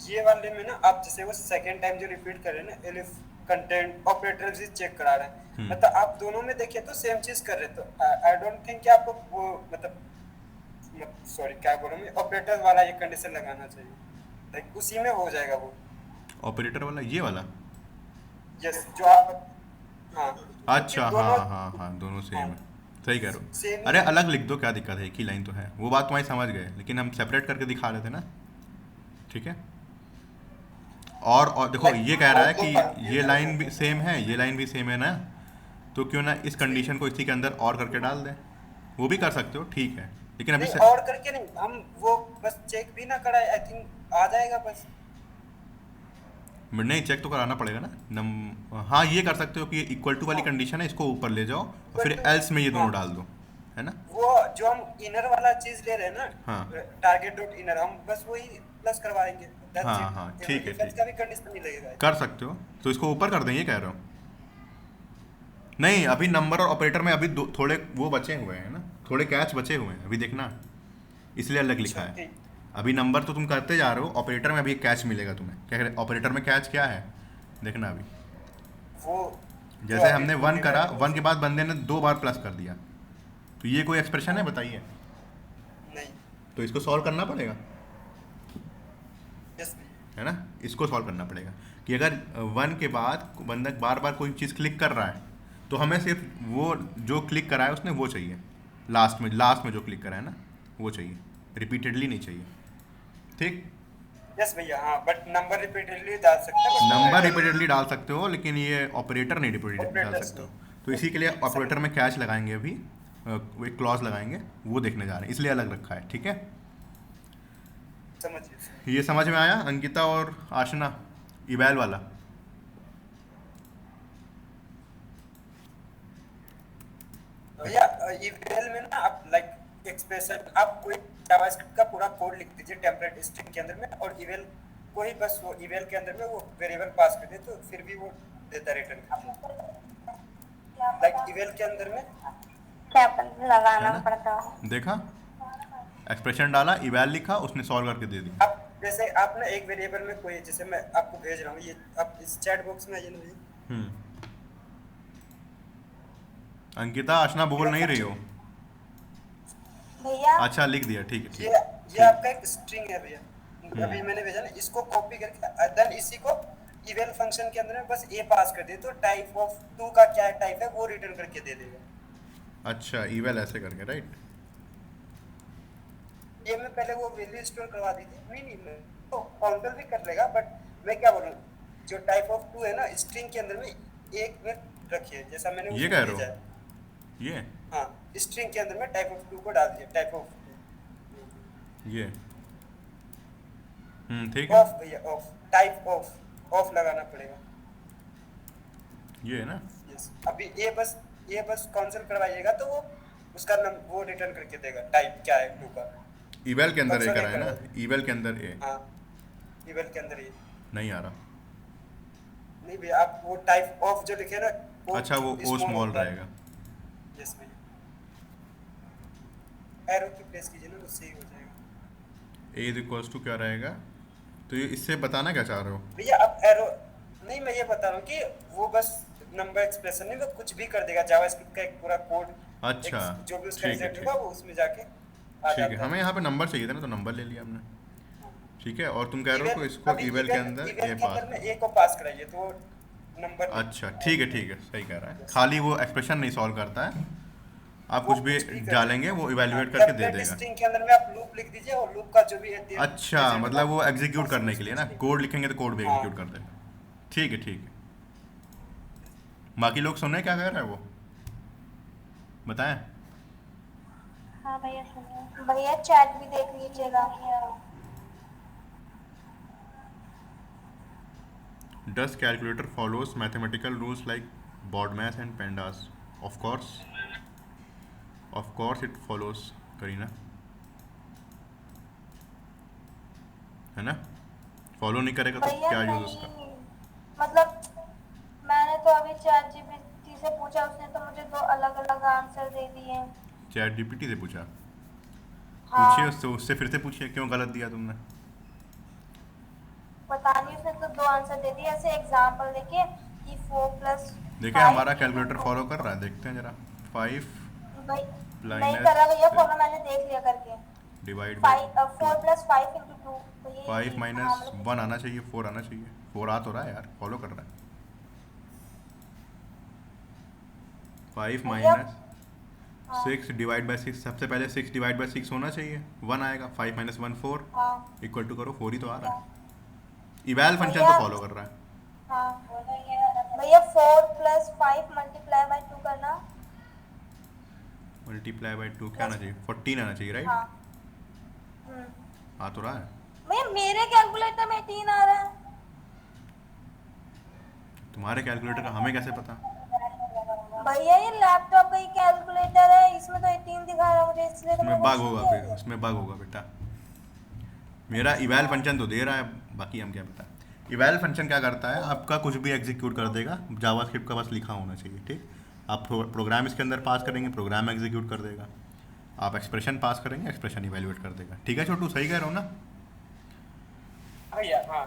Speaker 4: ये वाले में ना, आप जैसे वो सेकंड टाइम जो रिपीट कर रहे हैं ना, इलिफ कंटेंट ऑपरेटर से चेक करा रहे हैं, मतलब आप दोनों में देखिए तो सेम चीज कर रहे, तो आई डोंट थिंक कि आपको वो मतलब सॉरी क्या बोलूं मैं, ऑपरेटर वाला ये कंडीशन लगाना चाहिए, लाइक उसी में हो जाएगा वो।
Speaker 1: ऑपरेटर वाला ये वाला।
Speaker 4: यस जो आप, हाँ क्योंकि
Speaker 1: अच्छा
Speaker 4: दोनों,
Speaker 1: हाँ हाँ हाँ, दोनों सेम है। सही कह रहे
Speaker 4: सेम
Speaker 1: हो।
Speaker 4: ही
Speaker 1: अरे
Speaker 4: है।
Speaker 1: अलग लिख दो, क्या दिक्कत है, एक ही लाइन तो है। वो बात तुम्हारी समझ गए, लेकिन हम सेपरेट करके दिखा रहे थे ना। ठीक है। और देखो
Speaker 4: लाइक
Speaker 1: ये कह रहा है कि ये लाइन भी सेम है, ये लाइन भी सेम है ना, तो क्यों ना इस कंडीशन को इसी के अंदर और करके डाल दें। वो भी कर सकते हो, ठीक है, लेकिन अभी
Speaker 4: नहीं और करके नहीं, हम वो बस चेक भी ना कराए, आई थिंक आ जाएगा बस।
Speaker 1: नहीं, चेक तो कराना पड़ेगा ना। हाँ, ये कर सकते हो कि ये इक्वल टू वाली
Speaker 4: हाँ
Speaker 1: कंडीशन है, इसको ऊपर ले जाओ और
Speaker 4: इक्वल
Speaker 1: फिर
Speaker 4: टू,
Speaker 1: एल्स में ये
Speaker 4: हाँ
Speaker 1: दोनों डाल दो, है ना।
Speaker 4: वो जो हम इनर वाला चीज ले रहे हैं ना,
Speaker 1: हाँ
Speaker 4: टारगेट डॉट इनर, हम बस वही प्लस करवाएंगे, दैट्स
Speaker 1: हाँ हाँ,
Speaker 4: इट।
Speaker 1: ठीक है,
Speaker 4: इफ एल्स
Speaker 1: ठीक
Speaker 4: का भी कंडीशन नहीं लगेगा।
Speaker 1: कर सकते हो। तो इसको ऊपर कर दें, ये कह रहे हो। नहीं, अभी नंबर और ऑपरेटर में अभी थोड़े वो बचे हुए हैं ना, थोड़े कैच बचे हुए हैं अभी, देखना, इसलिए अलग लिखा
Speaker 4: अच्छा
Speaker 1: है।
Speaker 4: ठीक।
Speaker 1: अभी नंबर तो तुम करते जा रहे हो, ऑपरेटर में अभी एक कैच मिलेगा तुम्हें। क्या ऑपरेटर में कैच क्या है, देखना अभी।
Speaker 4: वो जो
Speaker 1: जैसे
Speaker 4: अभी
Speaker 1: हमने
Speaker 4: तुमने
Speaker 1: 1 करा,
Speaker 4: बताया,
Speaker 1: 1 के बाद बंदे ने 2 बार प्लस कर दिया, तो ये कोई एक्सप्रेशन है, बताइए।
Speaker 4: नहीं।
Speaker 1: तो इसको सॉल्व करना पड़ेगा,
Speaker 4: यस
Speaker 1: है ना। इसको सॉल्व करना पड़ेगा कि अगर 1 के बाद बंदा बार बार कोई चीज़ क्लिक कर रहा है, तो हमें सिर्फ वो जो क्लिक करा है उसने वो चाहिए, लास्ट में जो क्लिक करा है ना वो चाहिए, रिपीटेडली नहीं चाहिए। ठीक।
Speaker 4: यस भैया, हाँ बट नंबर रिपीटेडली डाल सकते हैं,
Speaker 1: नंबर रिपीटेडली डाल सकते हो, लेकिन ये ऑपरेटर नहीं रिपीटेडली डाल
Speaker 4: ऑपरेटर्स
Speaker 1: सकते हो।
Speaker 4: नहीं।
Speaker 1: तो इसी के लिए
Speaker 4: समझ
Speaker 1: ऑपरेटर में कैच लगाएंगे अभी, वो एक क्लॉज लगाएंगे, वो देखने जा रहे हैं, इसलिए अलग रखा है। ठीक है।
Speaker 4: समझिए।
Speaker 1: ये समझ में आया अंकिता और आशना, इवैल वाला।
Speaker 4: भैया ईमेल में ना आप लाइक एक्सप्रेशन, आप कोई जावास्क्रिप्ट का पूरा कोड लिख दीजिए टेम्पलेट स्ट्रिंग के अंदर में, और ईमेल को ही बस वो ईमेल के अंदर में वो वेरिएबल पास कर दे, तो फिर भी वो देता रिटर्न। लाइक ईमेल के अंदर में
Speaker 2: क्या
Speaker 1: है
Speaker 2: लगाना
Speaker 1: ना,
Speaker 2: पड़ता है?
Speaker 1: देखा, एक्सप्रेशन डाला, इवैल लिखा, उसने सॉल्व करके दे दिया।
Speaker 4: आप जैसे आप ना एक वेरिएबल में कोई, जैसे मैं आपको भेज रहा हूँ, ये आप इस चैट बॉक्स में आइए ना भैया।
Speaker 1: हम्म। अंकिता, आशना बोल नहीं रही हो।
Speaker 2: भैया
Speaker 1: अच्छा, लिख दिया, ठीक है,
Speaker 4: ये
Speaker 1: ठीक।
Speaker 4: आपका एक स्ट्रिंग है भैया, अभी मैंने भेजा ना, इसको कॉपी करके देन इसी को इवेल फंक्शन के अंदर में बस ए पास कर दे, तो टाइप ऑफ टू का क्या टाइप है वो रिटर्न करके दे देगा।
Speaker 1: अच्छा, इवैल ऐसे करके, राइट।
Speaker 4: ये मैं पहले वो वैल्यू स्टोर करवा दी थी, नहीं मैं तो काउंटर भी कर लेगा, बट मैं क्या बोलूं, जो टाइप ऑफ टू है ना स्ट्रिंग के अंदर में एक में रखिए, जैसा मैंने
Speaker 1: ये
Speaker 4: उसमें
Speaker 1: कह रहे
Speaker 4: भेजा
Speaker 1: हो,
Speaker 4: है।
Speaker 1: ये
Speaker 4: हाँ, स्ट्रिंग के अंदर में टाइप ऑफ टू को डाल दीजिए, टाइप ऑफ
Speaker 1: ये ठीक है,
Speaker 4: ऑफ भैया, ऑफ टाइप ऑफ लगाना पड़ेगा।
Speaker 1: ये है ना।
Speaker 4: यस, अभी ये बस काउंसिल करवाइएगा तो वो उसका वो रिटर्न करके देगा टाइप क्या है टू का।
Speaker 1: इवैल के अंदर ए
Speaker 4: Function
Speaker 1: करा है
Speaker 4: एक
Speaker 1: ना,
Speaker 4: करा
Speaker 1: इवैल के अंदर ए
Speaker 4: हाँ, इवेल के अंदर ये
Speaker 1: नहीं आ रहा।
Speaker 4: नहीं भैया, आप वो टाइप ऑफ जो लिखे ना
Speaker 1: अच्छा, वो ओ स्मॉल रहेगा।
Speaker 4: यस भैया, एरो की प्रेस कीजिए ना, उससे ही हो जाएगा।
Speaker 1: ए इज इक्वल्स टू क्या रहेगा, तो ये इससे बताना क्या चाह रहे हो।
Speaker 4: भैया अब एरो नहीं, मैं ये बता रहा हूँ कि वो बस नंबर एक्सप्रेशन नहीं, वो कुछ भी कर देगा, जावास्क्रिप्ट का एक पूरा कोड,
Speaker 1: अच्छा,
Speaker 4: जो भी उसका
Speaker 1: ठीक है,
Speaker 4: रिजल्ट
Speaker 1: ठीक
Speaker 4: होगा वो उसमें जाके आ
Speaker 1: ठीक है।
Speaker 4: जाता
Speaker 1: हमें यहाँ पे नंबर चाहिए था ना, तो नंबर ले लिया हमने। ठीक है, और तुम कह रहे हो तो इसको
Speaker 4: अभी
Speaker 1: इवैल के अंदर
Speaker 4: इवेल
Speaker 1: ए
Speaker 4: के अंदर
Speaker 1: पास।
Speaker 4: में ए को पास कराइए तो नंबर।
Speaker 1: अच्छा, ठीक है, ठीक है, सही कह रहा है। खाली वो एक्सप्रेशन नहीं सॉल्व करता है, आप
Speaker 4: वो
Speaker 1: कुछ भी
Speaker 4: कुछ भी कर
Speaker 1: डालेंगे वो इवैल्यूएट करके दे
Speaker 4: टेम्पलेट
Speaker 1: देगा।
Speaker 4: स्ट्रिंग के अंदर में आप लूप लिख दीजिए, और लूप का जो भी है
Speaker 1: अच्छा, मतलब वो एग्जीक्यूट करने के लिए ना, कोड लिखेंगे तो कोड भी
Speaker 4: हाँ।
Speaker 1: एग्जीक्यूट कर देगा। ठीक है, ठीक है। बाकी लोग सुने क्या कह रहा है वो, बताएं।
Speaker 2: हाँ भैया सुनिए, भैया चैट भी देख लीजिएगा।
Speaker 1: Does calculator follows mathematical rules like BODMAS and PANDAS? Of course it follows, Kareena, है ना। फॉलो नहीं करेगा तो
Speaker 2: भैया
Speaker 1: क्या यूज
Speaker 2: नहीं,
Speaker 1: उसका।
Speaker 2: मतलब मैंने तो अभी चैट जीपीटी से पूछा, उसने तो मुझे दो अलग अलग आंसर दे दिए।
Speaker 1: चैट जीपीटी से पूछा,
Speaker 2: हाँ,
Speaker 1: पूछिए उससे फिर से पूछिए क्यों गलत दिया तुमने।
Speaker 2: पता नहीं, उसने तो दो आंसर दे दिए, ऐसे एग्जाम्पल देके कि 4 प्लस
Speaker 1: देखिए हमारा कैलकुलेटर फॉलो कर रहा है, देखते हैं जरा। 5
Speaker 2: भाई नहीं
Speaker 1: minus
Speaker 2: करा भैया, फॉलो मैंने देख लिया करके।
Speaker 1: डिवाइड बाई
Speaker 2: 4 प्लस 5 इंटू 2 भैया
Speaker 1: 5
Speaker 2: हाँ,
Speaker 1: माइनस
Speaker 2: मतलब
Speaker 1: 1 आना चाहिए, 4 आना चाहिए। 4 आ तो रहा है यार, फॉलो कर रहा है। 5
Speaker 2: भैया,
Speaker 1: माइनस
Speaker 2: हाँ
Speaker 1: 6 डिवाइड बाई 6, सबसे पहले 6 डिवाइड बाई 6 होना चाहिए, 1 आएगा। 5 माइनस 1 4
Speaker 2: हाँ
Speaker 1: इक्वल टू करो 4 ही तो आ रहा है। इवैल फंक्शन तो
Speaker 2: भैया,
Speaker 1: फॉलो कर रहा है।
Speaker 2: हाँ भैया 4 प्लस 5 मल्टीप्लाई बाई 2 करना।
Speaker 1: मल्टीप्लाई बाई 2 क्या आना चाहिए? 14 आना चाहिए, राइट?
Speaker 2: हाँ हम्म।
Speaker 1: आ तो रहा है।
Speaker 2: भैया मेरे कैलकुलेटर में 3 आ रहा है।
Speaker 1: तुम्हारे कैलकुलेटर का हमें कैसे पता?
Speaker 2: भैया ये लैपटॉप का ही कैलकुलेटर है, इसमें तो 18 दिखा रहा है मुझे, इसलिए तो
Speaker 1: उसमें
Speaker 2: मैंने
Speaker 1: बग होगा,
Speaker 2: पूछ
Speaker 1: फिर
Speaker 2: लिया।
Speaker 1: उसमें बग होगा बेटा। मेरा इवैल फंक्शन तो दे रहा है, बाकी हम क्या पता। इवैल फंक्शन क्या करता है, आपका कुछ भी एग्जीक्यूट कर देगा, जावास्क्रिप्ट का बस लिखा होना चाहिए, ठीक। आप प्रोग्राम इसके अंदर पास करेंगे, प्रोग्राम एग्जीक्यूट कर देगा। आप एक्सप्रेशन पास करेंगे, एक्सप्रेशन इवेल्युएट कर देगा। ठीक है छोटू, सही कह रहा हूँ ना?
Speaker 4: भैया हाँ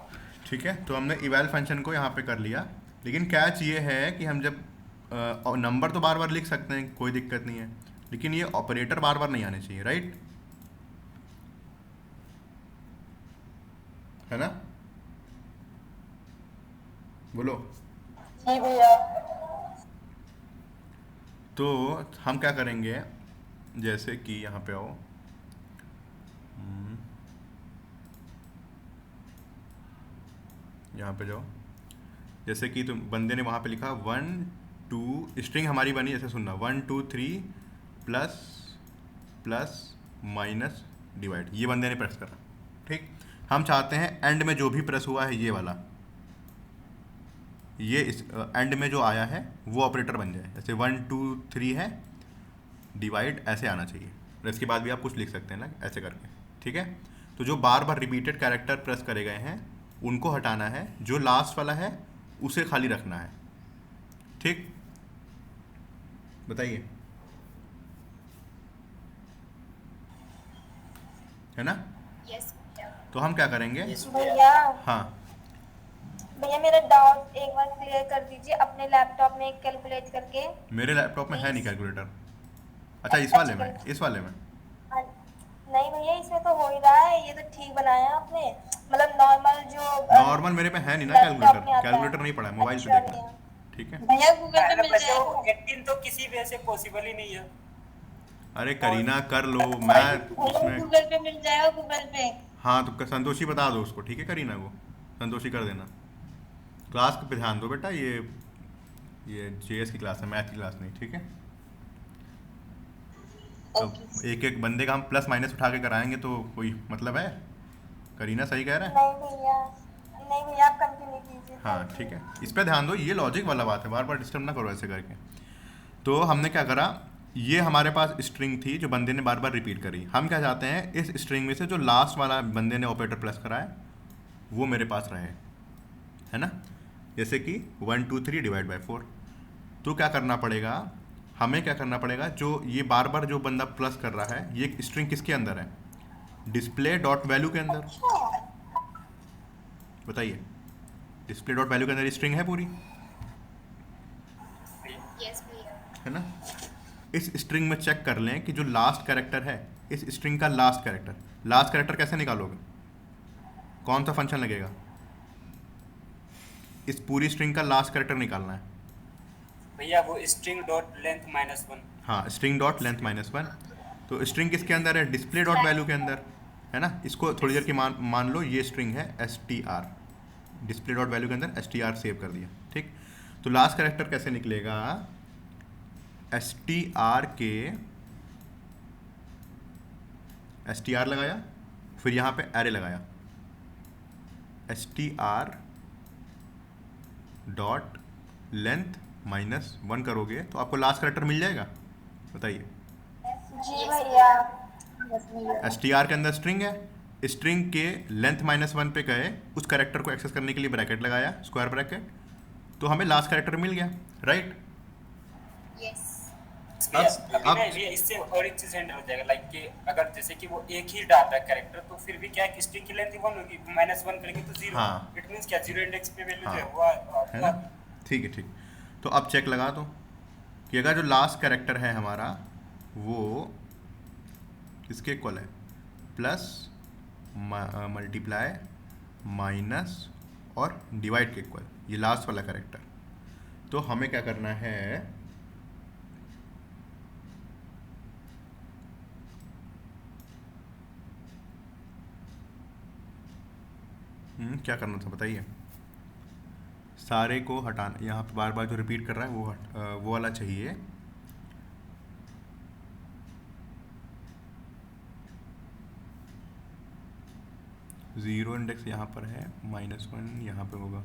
Speaker 1: ठीक है, तो हमने इवैल फंक्शन को यहाँ पे कर लिया। लेकिन कैच ये है कि हम जब नंबर तो बार बार लिख सकते हैं, कोई दिक्कत नहीं है, लेकिन ये ऑपरेटर बार बार नहीं आने चाहिए, राइट? है ना? बोलो।
Speaker 2: जी भैया।
Speaker 1: तो हम क्या करेंगे, जैसे कि यहाँ पे आओ, यहाँ पे जाओ। जैसे कि तुम बंदे ने वहाँ पे लिखा 1 2, स्ट्रिंग हमारी बनी, जैसे सुनना 1 2 3 प्लस प्लस माइनस डिवाइड, ये बंदे ने प्रेस करा, ठीक। हम चाहते हैं एंड में जो भी प्रेस हुआ है ये वाला, ये इस एंड में जो आया है वो ऑपरेटर बन जाए। जैसे 1 2 3 है, डिवाइड ऐसे आना चाहिए, और इसके बाद भी आप कुछ लिख सकते हैं ना ऐसे करके, ठीक है। तो जो बार बार रिपीटेड कैरेक्टर प्रेस करे गए हैं उनको हटाना है, जो लास्ट वाला है उसे खाली रखना है, ठीक। बताइए, है ना?
Speaker 2: यस
Speaker 1: तो हम क्या करेंगे?
Speaker 2: भैया।
Speaker 1: हाँ,
Speaker 2: भैया मेरा डाउट एक बार क्लियर कर दीजिए, अपने लैपटॉप में कैलकुलेट करके।
Speaker 1: मेरे लैपटॉप में है नहीं कैलकुलेटर। अच्छा, इस वाले में, इस वाले में
Speaker 2: नहीं भैया इसमें तो हो ही रहा है, ये तो ठीक बनाया आपने, मतलब नॉर्मल जो
Speaker 1: नॉर्मल मेरे पे है नहीं ना
Speaker 2: लैपटॉप में
Speaker 1: कैलकुलेटर,
Speaker 2: आता है।
Speaker 1: कैलकुलेटर नहीं पड़ा है, मोबाइल पे
Speaker 2: अच्छा
Speaker 1: देखना है,
Speaker 2: भैया।
Speaker 1: ठीक है।
Speaker 3: भैया गूगल पे मिल
Speaker 4: वैसे वो
Speaker 3: जाएगा।
Speaker 4: 18 तो किसी वजह से पॉसिबल ही नहीं है।
Speaker 1: अरे करीना कर लो, मैं उसमें।
Speaker 3: गूगल पे मिल जाएगा, गूगल पे।
Speaker 1: हाँ तो संतोषी बता दो उसको, ठीक है, करीना को संतोषी कर देना। क्लास पे ध्यान दो बेटा, ये जेएस की क्लास है, मैथ की क्लास नहीं, ठीक है। अब एक एक बंदे का हम प्लस माइनस उठा के कराएंगे तो कोई मतलब है? करीना सही कह रहा है।
Speaker 2: नहीं भैया आप कंटिन्यू कीजिए।
Speaker 1: हाँ ठीक है, इस पे ध्यान दो, ये लॉजिक वाला बात है, बार बार डिस्टर्ब ना करो ऐसे करके। तो हमने क्या करा, ये हमारे पास स्ट्रिंग थी जो बंदे ने बार बार रिपीट करी। हम क्या चाहते हैं, इस स्ट्रिंग में से जो लास्ट वाला बंदे ने ऑपरेटर प्लस करा है वो मेरे पास रहे, है ना। जैसे कि 1 2 3 डिवाइड बाई 4। तो क्या करना पड़ेगा, हमें क्या करना पड़ेगा, जो ये बार बार जो बंदा प्लस कर रहा है ये स्ट्रिंग किसके अंदर है? डिस्प्ले डॉट वैल्यू के अंदर। बताइए, डिस्प्ले डॉट वैल्यू के अंदर स्ट्रिंग है पूरी,
Speaker 2: यस भैया।
Speaker 1: है ना। इस स्ट्रिंग में चेक कर लें कि जो लास्ट कैरेक्टर है, इस स्ट्रिंग का लास्ट कैरेक्टर कैसे निकालोगे? कौन सा फंक्शन लगेगा? इस पूरी स्ट्रिंग का लास्ट कैरेक्टर निकालना है।
Speaker 4: भैया वो स्ट्रिंग डॉट लेंथ -1।
Speaker 1: हाँ, स्ट्रिंग डॉट लेंथ -1। तो स्ट्रिंग किसके अंदर है? डिस्प्ले डॉट वैल्यू के अंदर, है ना। इसको थोड़ी देर की मान लो ये स्ट्रिंग है str, डिस्प्ले डॉट वैल्यू के अंदर str सेव कर दिया, ठीक। तो लास्ट कैरेक्टर कैसे निकलेगा? str के str लगाया, फिर यहाँ पे एरे लगाया, str डॉट लेंथ -1 करोगे तो आपको लास्ट कैरेक्टर मिल जाएगा। बताइए,
Speaker 2: जी भैया।
Speaker 1: str के अंदर स्ट्रिंग है, स्ट्रिंग के लेंथ -1 पे गए, उस कैरेक्टर को एक्सेस करने के लिए ब्रैकेट लगाया, स्क्वायर ब्रैकेट, तो हमें लास्ट कैरेक्टर मिल गया, राइट।
Speaker 2: यस।
Speaker 1: अब
Speaker 4: भैया इससे और एक चीज हैंडल हो जाएगा, लाइक कि अगर जैसे कि वो एक ही डाल रहा है कैरेक्टर, तो फिर भी क्या है कि स्ट्रिंग की लेंथ 1 होगी, -1 करेंगे तो 0।
Speaker 1: हाँ।
Speaker 4: इट मींस क्या 0 इंडेक्स पे वैल्यू जो है
Speaker 1: हाँ।
Speaker 4: वो
Speaker 1: है ना, ठीक है, ठीक। तो अब चेक लगा दो कि अगर जो लास्ट कैरेक्टर है हमारा वो किसके इक्वल है, प्लस मल्टीप्लाई माइनस और डिवाइड के इक्वल, ये लास्ट वाला कैरेक्टर, तो हमें क्या करना है, क्या करना था बताइए। सारे को हटाना, यहाँ पे बार बार जो रिपीट कर रहा है वो वाला चाहिए। ज़ीरो इंडेक्स यहाँ पर है, -1 यहाँ पे होगा।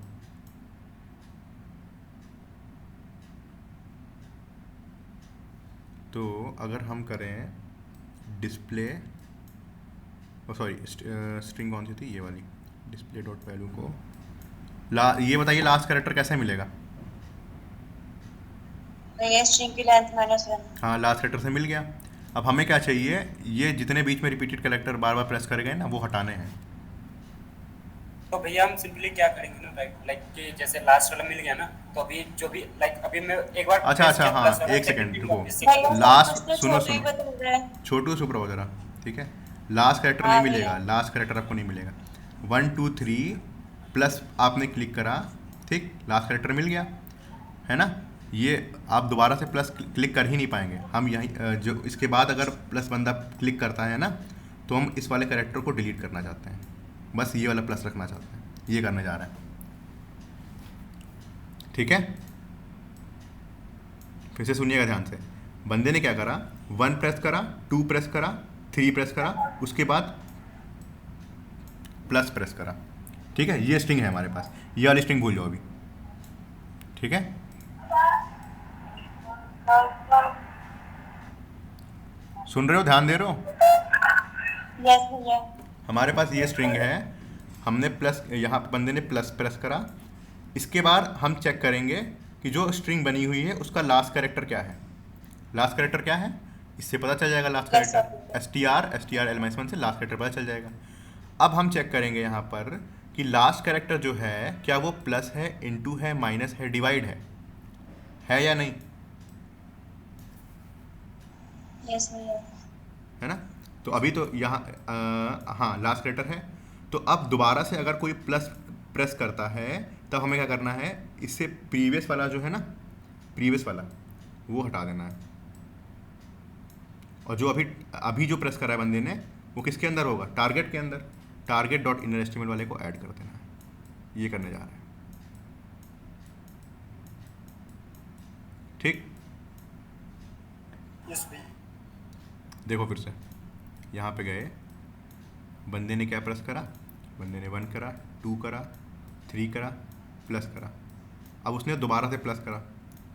Speaker 1: तो अगर हम करें डिस्प्ले, सॉरी स्ट्रिंग कौन सी थी, ये वाली, डिस्प्ले डॉट वैल्यू को ये बताइए लास्ट कैरेक्टर कैसे मिलेगा।
Speaker 5: ये स्ट्रिंग की लेंथ -1।
Speaker 1: हाँ, लास्ट कैरेक्टर से मिल गया। अब हमें क्या चाहिए, ये जितने बीच में रिपीटेड कैरेक्टर बार बार प्रेस कर गए ना वो हटाने हैं।
Speaker 4: तो भैया हम सिंपली क्या करेंगे ना, लाइक कि जैसे लास्ट वाला मिल गया ना, तो अभी जो भी लाइक अभी मैं एक बार
Speaker 1: अच्छा
Speaker 4: press
Speaker 1: अच्छा,
Speaker 4: किया
Speaker 1: हाँ,
Speaker 4: plus वाला,
Speaker 1: एक सेकंड
Speaker 4: check
Speaker 1: रुको,
Speaker 4: किया,
Speaker 1: लास्ट सुनो
Speaker 5: छोटू ही
Speaker 1: सुनो,
Speaker 5: बदल रहा है।
Speaker 1: छोटू चुप रहो जरा, ठीक है। लास्ट कैरेक्टर नहीं मिलेगा, लास्ट कैरेक्टर आपको नहीं मिलेगा। 1 2 3 प्लस आपने क्लिक करा, ठीक, लास्ट कैरेक्टर मिल गया है ना। ये आप दोबारा से प्लस क्लिक कर ही नहीं पाएंगे। हम यहीं जो इसके बाद अगर प्लस बंदा क्लिक करता है ना, तो हम इस वाले कैरेक्टर को डिलीट करना चाहते हैं, बस ये वाला प्लस रखना चाहते हैं, ये करने जा रहे हैं, ठीक है। फिर से सुनिएगा ध्यान से। बंदे ने क्या करा, 1 प्रेस करा, 2 प्रेस करा, 3 प्रेस करा, उसके बाद प्लस प्रेस करा, ठीक है। ये स्ट्रिंग है हमारे पास, ये वाली स्ट्रिंग भूल जाओ अभी, ठीक है। सुन रहे हो, ध्यान दे रहे हो।
Speaker 5: यस भैया।
Speaker 1: हमारे पास ये स्ट्रिंग है, हमने प्लस, यहाँ बंदे ने प्लस प्रेस करा, इसके बाद हम चेक करेंगे कि जो स्ट्रिंग बनी हुई है उसका लास्ट कैरेक्टर क्या है। लास्ट कैरेक्टर क्या है, इससे पता चल जाएगा लास्ट कैरेक्टर, str l-1 से लास्ट कैरेक्टर पता चल जाएगा। अब हम चेक करेंगे यहाँ पर कि लास्ट कैरेक्टर जो है क्या वो प्लस है, इनटू है, माइनस है, डिवाइड है या नहीं,
Speaker 5: यस भैया।
Speaker 1: है ना। तो अभी तो यहाँ हाँ लास्ट कैरेक्टर है। तो अब दोबारा से अगर कोई प्लस प्रेस करता है तब हमें क्या करना है, इससे प्रीवियस वाला जो है ना, प्रीवियस वाला वो हटा देना है, और जो अभी जो प्रेस करा है बंदे ने वो किसके अंदर होगा, टारगेट के अंदर। टारगेट डॉट इनर एस्टिमेट वाले को ऐड कर देना है, ये करने जा रहे हैं, ठीक।
Speaker 4: यस भैया।
Speaker 1: देखो फिर से यहाँ पे गए, बंदे ने क्या प्रेस करा, बंदे ने 1 करा, 2 करा, 3 करा, प्लस करा, अब उसने दोबारा से प्लस करा,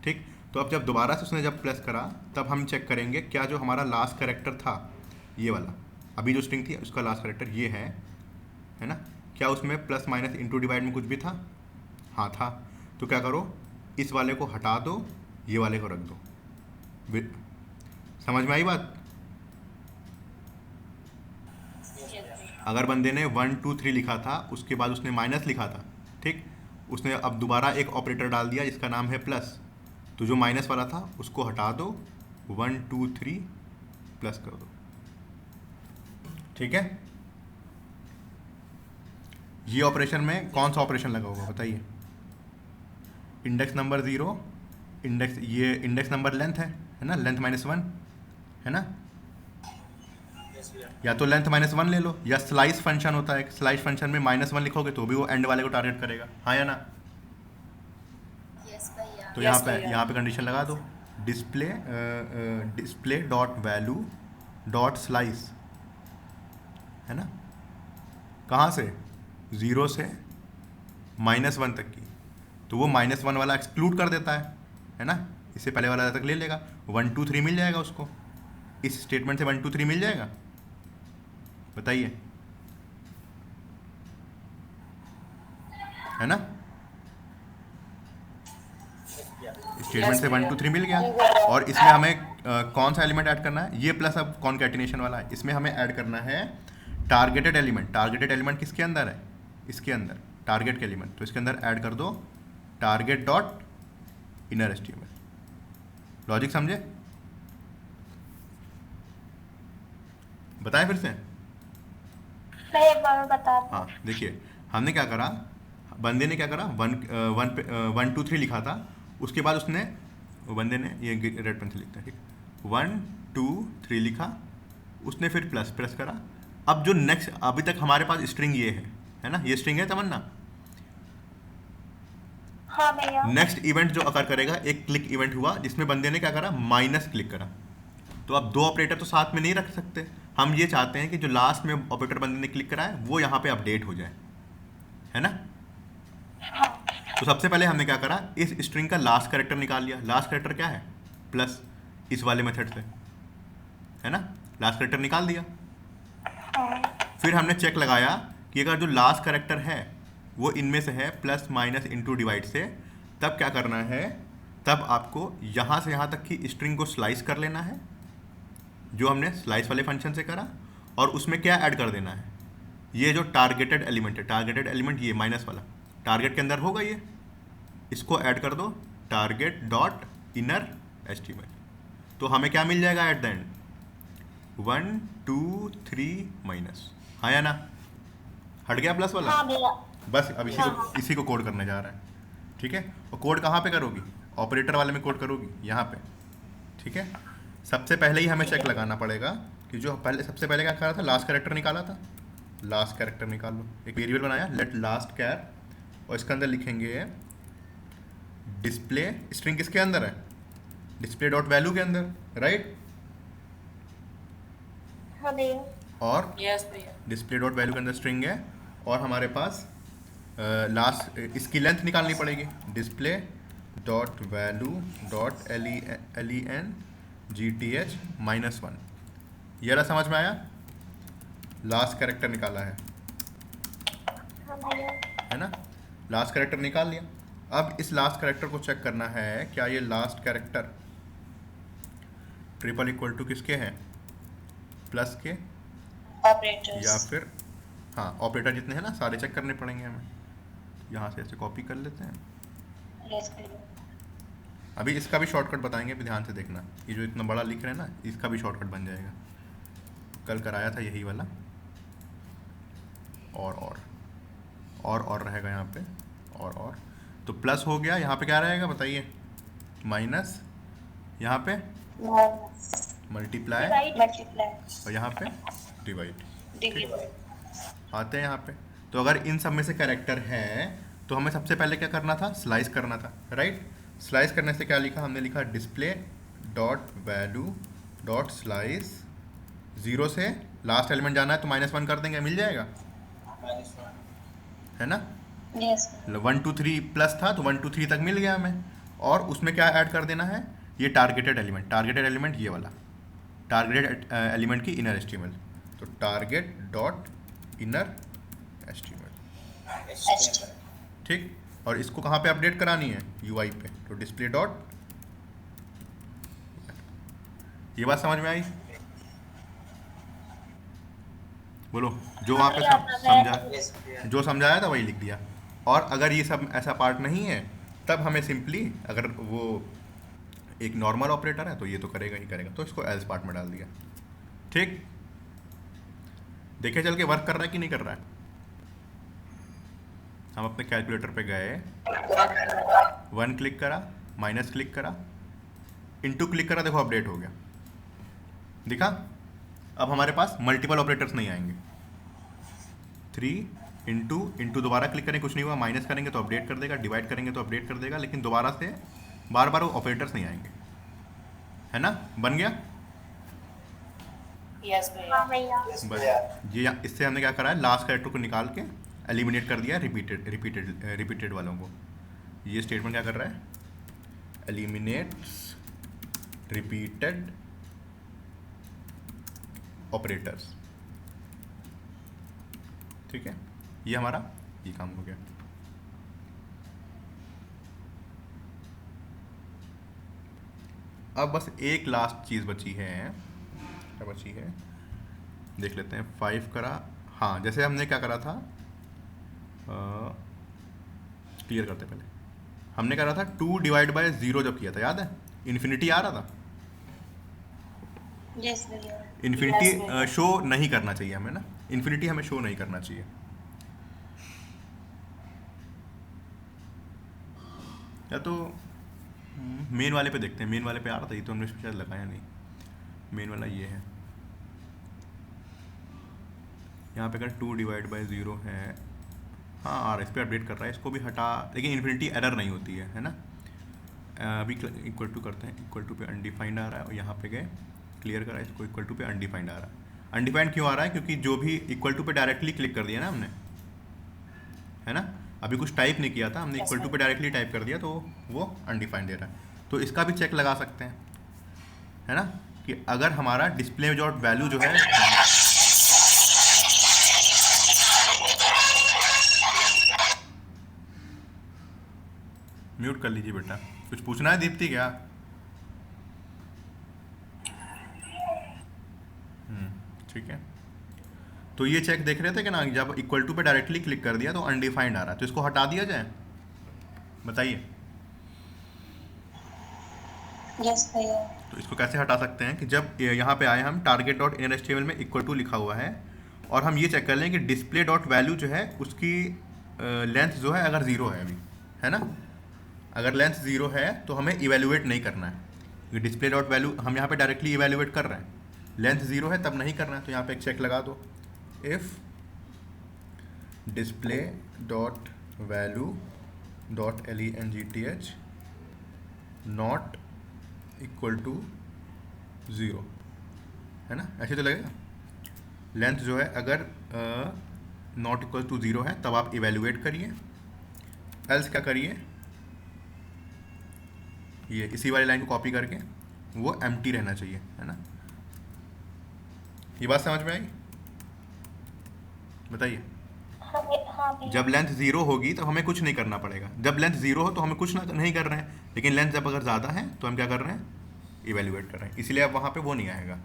Speaker 1: ठीक। तो अब जब दोबारा से उसने जब प्लस करा तब हम चेक करेंगे क्या जो हमारा लास्ट कैरेक्टर था, ये वाला, अभी जो स्ट्रिंग थी उसका लास्ट कैरेक्टर ये है ना, क्या उसमें प्लस माइनस इंटू डिवाइड में कुछ भी था, हाँ था। तो क्या करो, इस वाले को हटा दो, ये वाले को रख दो। समझ में आई बात। अगर बंदे ने 1 2 3 लिखा था, उसके बाद उसने माइनस लिखा था, ठीक, उसने अब दोबारा एक ऑपरेटर डाल दिया जिसका नाम है प्लस, तो जो माइनस वाला था उसको हटा दो, 1 2 3 प्लस कर दो, ठीक है। ये ऑपरेशन में कौन सा ऑपरेशन लगा होगा बताइए। इंडेक्स नंबर 0, इंडेक्स, ये इंडेक्स नंबर लेंथ है ना, लेंथ -1 है ना, या तो लेंथ -1 ले लो, या स्लाइस फंक्शन होता है, स्लाइस फंक्शन में -1 लिखोगे तो भी वो एंड वाले को टारगेट करेगा, हाँ या ना। तो यहाँ पे कंडीशन लगा दो, display dot value dot slice, है ना, कहाँ से, 0 से -1 तक की, तो वो -1 वाला एक्सक्लूड कर देता है ना, इससे पहले वाला तक ले लेगा, 1 2 3 मिल जाएगा उसको, इस स्टेटमेंट से 1 2 3 मिल जाएगा, बताइए, है ना। स्टेटमेंट से 1 2 3 मिल गया, और इसमें हमें कौन सा एलिमेंट ऐड करना है, ये प्लस अब कॉन्कैटिनेशन वाला है, इसमें हमें ऐड करना है टारगेटेड एलिमेंट। टारगेटेड एलिमेंट किसके अंदर है, इसके अंदर टारगेट के एलिमेंट, तो इसके अंदर ऐड कर दो target dot inner HTML। Logic समझे? बताएं फिर से?
Speaker 2: मैं एक बार में बता दूं।
Speaker 1: हाँ देखिए, हमने क्या करा, बंदे ने क्या करा, 1 2 3 लिखा था, उसके बाद उसने, बंदे ने, ये रेड पेन से लिखता है, ठीक, 1 2 3 लिखा, उसने फिर प्लस प्रेस करा। अब जो नेक्स्ट, अभी तक हमारे पास स्ट्रिंग ये है ना, ये स्ट्रिंग है तमन्ना।
Speaker 2: हाँ भैया।
Speaker 1: नेक्स्ट इवेंट जो अकर करेगा, एक क्लिक इवेंट हुआ जिसमें बंदे ने क्या करा, माइनस क्लिक करा। तो अब दो ऑपरेटर तो साथ में नहीं रख सकते, हम ये चाहते हैं कि जो लास्ट में ऑपरेटर बंदे ने क्लिक करा है वो यहाँ पे अपडेट हो जाए, है ना। तो सबसे पहले हमने क्या करा, इस स्ट्रिंग का लास्ट कैरेक्टर निकाल लिया। लास्ट कैरेक्टर क्या है, प्लस, इस वाले मेथड से, है ना, लास्ट कैरेक्टर निकाल दिया। फिर हमने चेक लगाया कि अगर जो लास्ट कैरेक्टर है वो इनमें से है, प्लस माइनस इनटू डिवाइड से, तब क्या करना है, तब आपको यहाँ से यहाँ तक की स्ट्रिंग को स्लाइस कर लेना है, जो हमने स्लाइस वाले फंक्शन से करा, और उसमें क्या ऐड कर देना है, ये जो टारगेटेड एलिमेंट है, टारगेटेड एलिमेंट ये माइनस वाला, टारगेट के अंदर होगा ये, इसको ऐड कर दो, टारगेट डॉट इनर HTML। तो हमें क्या मिल जाएगा एट द एंड, 1 2 3 माइनस, हाँ या ना, हट गया प्लस वाला।
Speaker 2: हाँ भैया।
Speaker 1: बस अब इसी को कोड करने जा रहा है, ठीक है। और कोड कहाँ पे करोगी, ऑपरेटर वाले में कोड करोगी, यहाँ पे, ठीक है। सबसे पहले ही हमें चेक लगाना पड़ेगा कि जो पहले, सबसे पहले क्या करा था, लास्ट कैरेक्टर निकाला था, लास्ट कैरेक्टर निकाल लो। एक वेरिएबल बनाया, लेट लास्ट कैर, और इसके अंदर लिखेंगे डिस्प्ले, स्ट्रिंग किसके अंदर है, डिस्प्ले डॉट वैल्यू के अंदर, राइट।
Speaker 2: हाँ भैया।
Speaker 1: और
Speaker 3: यस भैया।
Speaker 1: डिस्प्ले डॉट वैल्यू के अंदर स्ट्रिंग है, और हमारे पास लास्ट, इसकी लेंथ निकालनी पड़ेगी, display dot value dot len gth -1। ये रहा, समझ में आया, लास्ट कैरेक्टर निकाला है,
Speaker 2: हाँ भैया।
Speaker 1: है ना, लास्ट कैरेक्टर निकाल लिया। अब इस लास्ट कैरेक्टर को चेक करना है, क्या ये last character triple equal to किसके हैं, प्लस के,
Speaker 5: ऑपरेटर्स।
Speaker 1: या फिर, हाँ ऑपरेटर जितने हैं ना सारे चेक करने पड़ेंगे हमें। यहाँ से ऐसे कॉपी कर लेते हैं।
Speaker 5: यस भैया।
Speaker 1: अभी इसका भी शॉर्टकट बताएंगे, अभी ध्यान से देखना, ये जो इतना बड़ा लिख रहे हैं ना, इसका भी शॉर्टकट बन जाएगा, कल कराया था यही वाला। और रहेगा यहाँ पे, और तो प्लस हो गया, यहाँ पे क्या रहेगा बताइए, माइनस, यहाँ पे मल्टीप्लाई,
Speaker 5: मल्टीप्लाई।
Speaker 1: और यहाँ पे डिवाइड।
Speaker 5: डिवाइड।
Speaker 1: आते हैं यहाँ पे, तो अगर इन सब में से कैरेक्टर है तो हमें सबसे पहले क्या करना था, स्लाइस करना था, राइट। स्लाइस करने से क्या लिखा हमने, लिखा display dot value dot slice, 0 से लास्ट एलिमेंट जाना है तो -1 कर देंगे, मिल जाएगा, है ना।
Speaker 5: यस।
Speaker 1: 1 2 3 प्लस था तो 1 2 3 तक मिल गया हमें, और उसमें क्या ऐड कर देना है, ये टारगेटेड एलिमेंट ये वाला, टारगेटेड एलिमेंट की इनर HTML, तो टारगेट डॉट इनर HTML, ठीक। और इसको कहाँ पे अपडेट करानी है, UI पे, तो डिस्प्ले डॉट, ये बात समझ में आई, बोलो, जो वहाँ पे समझा, जो समझाया था वही लिख दिया। और अगर ये सब ऐसा पार्ट नहीं है, तब हमें सिंपली, अगर वो एक नॉर्मल ऑपरेटर है तो ये तो करेगा ही करेगा, तो इसको एल्स पार्ट में डाल दिया, ठीक। देखे चल के वर्क कर रहा है कि नहीं कर रहा है। हम अपने कैलकुलेटर पे गए, 1 क्लिक करा, माइनस क्लिक करा, इनटू क्लिक करा, देखो अपडेट हो गया, दिखा। अब हमारे पास मल्टीपल ऑपरेटर्स नहीं आएंगे, 3 इंटू दोबारा क्लिक करें, कुछ नहीं हुआ, माइनस करेंगे तो अपडेट कर देगा, डिवाइड करेंगे तो अपडेट कर देगा, लेकिन दोबारा से बार बार वो ऑपरेटर्स नहीं आएंगे, है ना। बन गया,
Speaker 3: यस भैया।
Speaker 2: हाँ भैया।
Speaker 1: बस ये, इससे हमने क्या करा है, लास्ट कैरेक्टर को निकाल के एलिमिनेट कर दिया रिपीटेड वालों को। ये स्टेटमेंट क्या कर रहा है, एलिमिनेट्स रिपीटेड ऑपरेटर्स, ठीक है। ये हमारा ये काम हो गया। अब बस एक लास्ट चीज़ बची है, क्या बची है देख लेते हैं। 5 करा, हाँ जैसे हमने क्या करा था, क्लियर करते पहले, हमने करा था 2 डिवाइड बाय 0 जब किया था, याद है? इन्फिनिटी आ रहा था।
Speaker 5: यस भैया।
Speaker 1: इन्फिनिटी शो नहीं करना चाहिए हमें ना, इन्फिनिटी हमें शो नहीं करना चाहिए। या तो मेन वाले पे देखते हैं, मेन वाले पे आ रहा था ये तो हमने शायद लगाया नहीं। मेन वाला ये है, यहाँ पे अगर 2 डिवाइड बाय 0 है, हाँ आ रहा है, इस पर अपडेट कर रहा है, इसको भी हटा, लेकिन इन्फिनिटी एरर नहीं होती है ना। अभी इक्वल टू करते हैं, इक्वल टू पे अनडिफाइंड आ रहा है और यहाँ पे गए क्लियर करा, इसको इक्वल टू पे अनडिफाइंड आ रहा है। अनडिफाइंड क्यों आ रहा है? क्योंकि जो भी इक्वल टू पे डायरेक्टली क्लिक कर दिया ना हमने, है ना, अभी कुछ टाइप नहीं किया था हमने, इक्वल टू पे डायरेक्टली टाइप कर दिया तो वो अनडिफाइंड दे रहा है। तो इसका भी चेक लगा सकते हैं, है ना, कि अगर हमारा डिस्प्ले डॉट वैल्यू जो है, म्यूट कर लीजिए बेटा, कुछ पूछना है दीप्ति क्या? ठीक है, तो ये चेक देख रहे थे कि ना, जब इक्वल टू पे डायरेक्टली क्लिक कर दिया तो अनडिफाइंड आ रहा है, तो इसको हटा दिया जाए, बताइए।
Speaker 5: यस भैया।
Speaker 1: तो इसको कैसे हटा सकते हैं कि जब यहाँ पे आए हम target dot in H T M L में इक्वल टू लिखा हुआ है और हम ये चेक कर लें कि डिस्प्ले डॉट वैल्यू जो है उसकी लेंथ जो है अगर ज़ीरो है अभी, है ना, अगर लेंथ ज़ीरो है तो हमें इवेल्युएट नहीं करना है, क्योंकि डिस्प्ले डॉट वैल्यू हम यहाँ पे डायरेक्टली इवेल्युएट कर रहे हैं, लेंथ ज़ीरो है तब नहीं करना है। तो यहाँ पे एक चेक लगा दो, if display dot value dot length not equal to zero, है ना, ऐसे तो लगेगा। लेंथ जो है अगर नॉट इक्वल टू ज़ीरो है तब आप इवेल्युएट करिए, एल्स क्या करिए, ये इसी वाली लाइन को कॉपी करके वो एम्प्टी रहना चाहिए, है ना। ये बात समझ में आई? बताइए।
Speaker 2: हाँ भैया।
Speaker 1: जब लेंथ ज़ीरो होगी तब हमें कुछ नहीं करना पड़ेगा, जब लेंथ ज़ीरो हो तो हमें कुछ नहीं कर रहे हैं, लेकिन लेंथ जब अगर ज़्यादा है तो हम क्या कर रहे हैं, इवेल्युएट कर रहे हैं, इसलिए अब वहाँ पे वो नहीं आएगा,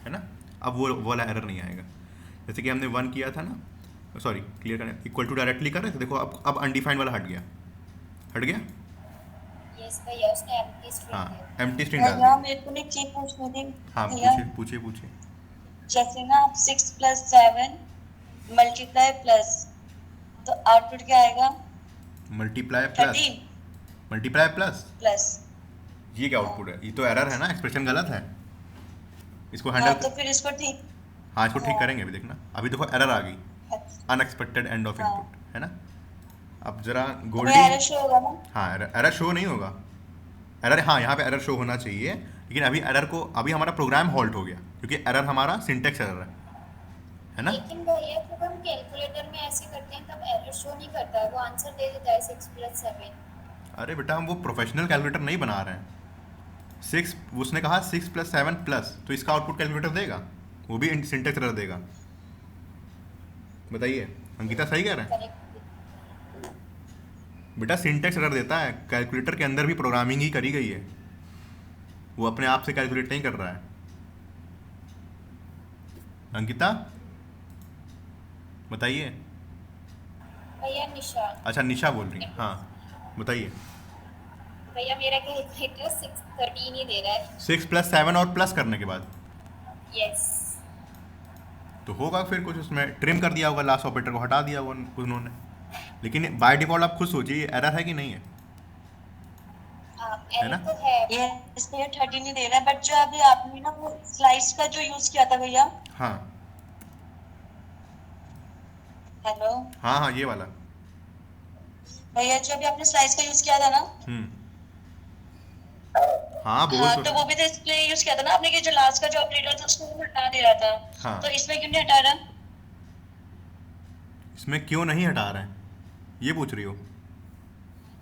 Speaker 1: है ना, अब वो वाला एरर नहीं आएगा। जैसे कि हमने 1 किया था ना, सॉरी क्लियर करें, इक्वल टू डायरेक्टली कर रहे थे, देखो अब अनडिफाइंड वाला हट गया, हट गया।
Speaker 5: यस भैया, उसने एम्प्टी स्ट्रिंग
Speaker 1: हाँ
Speaker 5: दिया।
Speaker 1: एम्प्टी स्ट्रिंग डाल
Speaker 5: भैया
Speaker 1: दी।
Speaker 5: मेरे को एक चीज पूछनी थी।
Speaker 1: हाँ
Speaker 5: भैया
Speaker 1: पूछिए पूछिए पूछिए।
Speaker 5: जैसे ना आप 6 + 7 मल्टीप्लाई प्लस, तो आउटपुट क्या आएगा?
Speaker 1: Multiply plus,
Speaker 5: 13
Speaker 1: multiply plus,
Speaker 5: plus.
Speaker 1: ये क्या आउटपुट है? ये तो एरर है ना, एक्सप्रेशन गलत है, इसको
Speaker 5: हाँ
Speaker 1: हैंडल
Speaker 5: तो फिर इसको ठीक।
Speaker 1: हाँ इसको ठीक करेंगे, अभी देखना, अभी देखो एरर आ गई,
Speaker 5: अच्छा,
Speaker 1: अनएक्सपेक्टेड एंड ऑफ
Speaker 5: हाँ।
Speaker 1: इनपुट, है ना। अब जरा
Speaker 5: तो
Speaker 1: गोल्डी,
Speaker 5: भैया एरर शो होगा ना?
Speaker 1: हाँ एरर शो नहीं होगा, एरर हाँ यहाँ पे एरर शो होना चाहिए, लेकिन अभी एरर को, अभी हमारा प्रोग्राम हॉल्ट हो गया क्योंकि एरर हमारा सिंटेक्स एरर है ना।
Speaker 6: लेकिन भैया जब हम कैलकुलेटर में ऐसे करते हैं तब एरर शो नहीं करता है, वो आंसर दे देता है 6 + 7।
Speaker 1: अरे बेटा हम वो प्रोफेशनल कैलकुलेटर नहीं बना रहे हैं, 6 उसने कहा 6 + 7 प्लस, तो इसका आउटपुट कैलकुलेटर देगा, वो भी सिंटेक्स एरर देगा। बताइए अंकिता सही कह रहे हैं?
Speaker 6: करेक्ट।
Speaker 1: बेटा सिंटेक्स एरर देता है, कैलकुलेटर के अंदर भी प्रोग्रामिंग ही करी गई है, वो अपने आप से कैलकुलेट नहीं कर रहा है। अंकिता बताइए।
Speaker 6: भैया निशा,
Speaker 1: अच्छा निशा बोल रही है, हाँ बताइए।
Speaker 6: भैया मेरा कैलकुलेटर 6 13 ही दे रहा है।
Speaker 1: 6 + 7 और प्लस करने के बाद
Speaker 6: यस।
Speaker 1: तो होगा फिर कुछ, उसमें ट्रिम कर दिया होगा, लास्ट ऑपरेटर को हटा दिया होगा उन्होंने, लेकिन बाय डिफॉल्ट आप खुद सोचिए एरर है कि नहीं है, है ना?
Speaker 6: एरर तो है।
Speaker 5: ये इसमें 13 नहीं दे रहा है, बट जो अभी आपने ना वो स्लाइस का जो यूज किया था भैया,
Speaker 1: हाँ
Speaker 5: हेलो
Speaker 1: हाँ हाँ ये वाला,
Speaker 5: भैया जो अभी आपने स्लाइस का यूज किया था ना,
Speaker 1: हाँ बोल
Speaker 5: हाँ
Speaker 1: तो
Speaker 5: तो वो भी तो इसलिए यूज किया था ना आपने, कि जो लास्ट का जो ऑपरेटर था उसको वो हटा दे रहा था।
Speaker 1: हाँ।
Speaker 5: तो इसमें क्यों नहीं हटा रहा?
Speaker 1: इसमें क्यों नहीं हटा रहे हैं ये पूछ रही हो?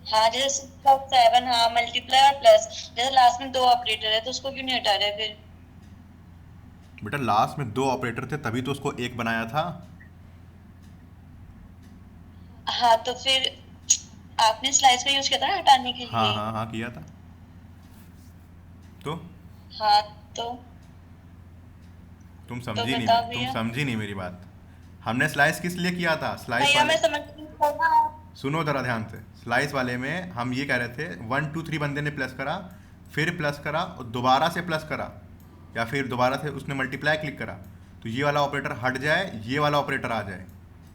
Speaker 5: हाँ जैसे 6 + 7, हाँ मल्टीप्लाई और प्लस, जैसे लास्ट में 2 ऑपरेटर है तो उसको क्यों नहीं हटा रहे फिर?
Speaker 1: बेटा लास्ट में 2 ऑपरेटर थे तभी तो उसको एक बनाया था।
Speaker 5: हाँ तो फिर आपने स्लाइस का यूज किया था ना हटाने के लिए।
Speaker 1: हाँ हाँ हाँ किया था, तो
Speaker 5: हाँ तो
Speaker 1: तुम समझी
Speaker 5: बताओ
Speaker 1: नहीं,
Speaker 5: भैया।
Speaker 1: तुम समझी नहीं मेरी बात। हमने स्लाइस किस लिए किया था? स्लाइस
Speaker 5: भैया मैं
Speaker 1: वाले
Speaker 5: समझ रही हूँ ना,
Speaker 1: सुनो ज़रा ध्यान से, स्लाइस वाले में हम ये कह रहे थे 1 2 3 बंदे ने प्लस करा, फिर प्लस करा और दोबारा से प्लस करा, या फिर दोबारा से उसने मल्टीप्लाई क्लिक करा, तो ये वाला ऑपरेटर हट जाए, ये वाला ऑपरेटर आ जाए।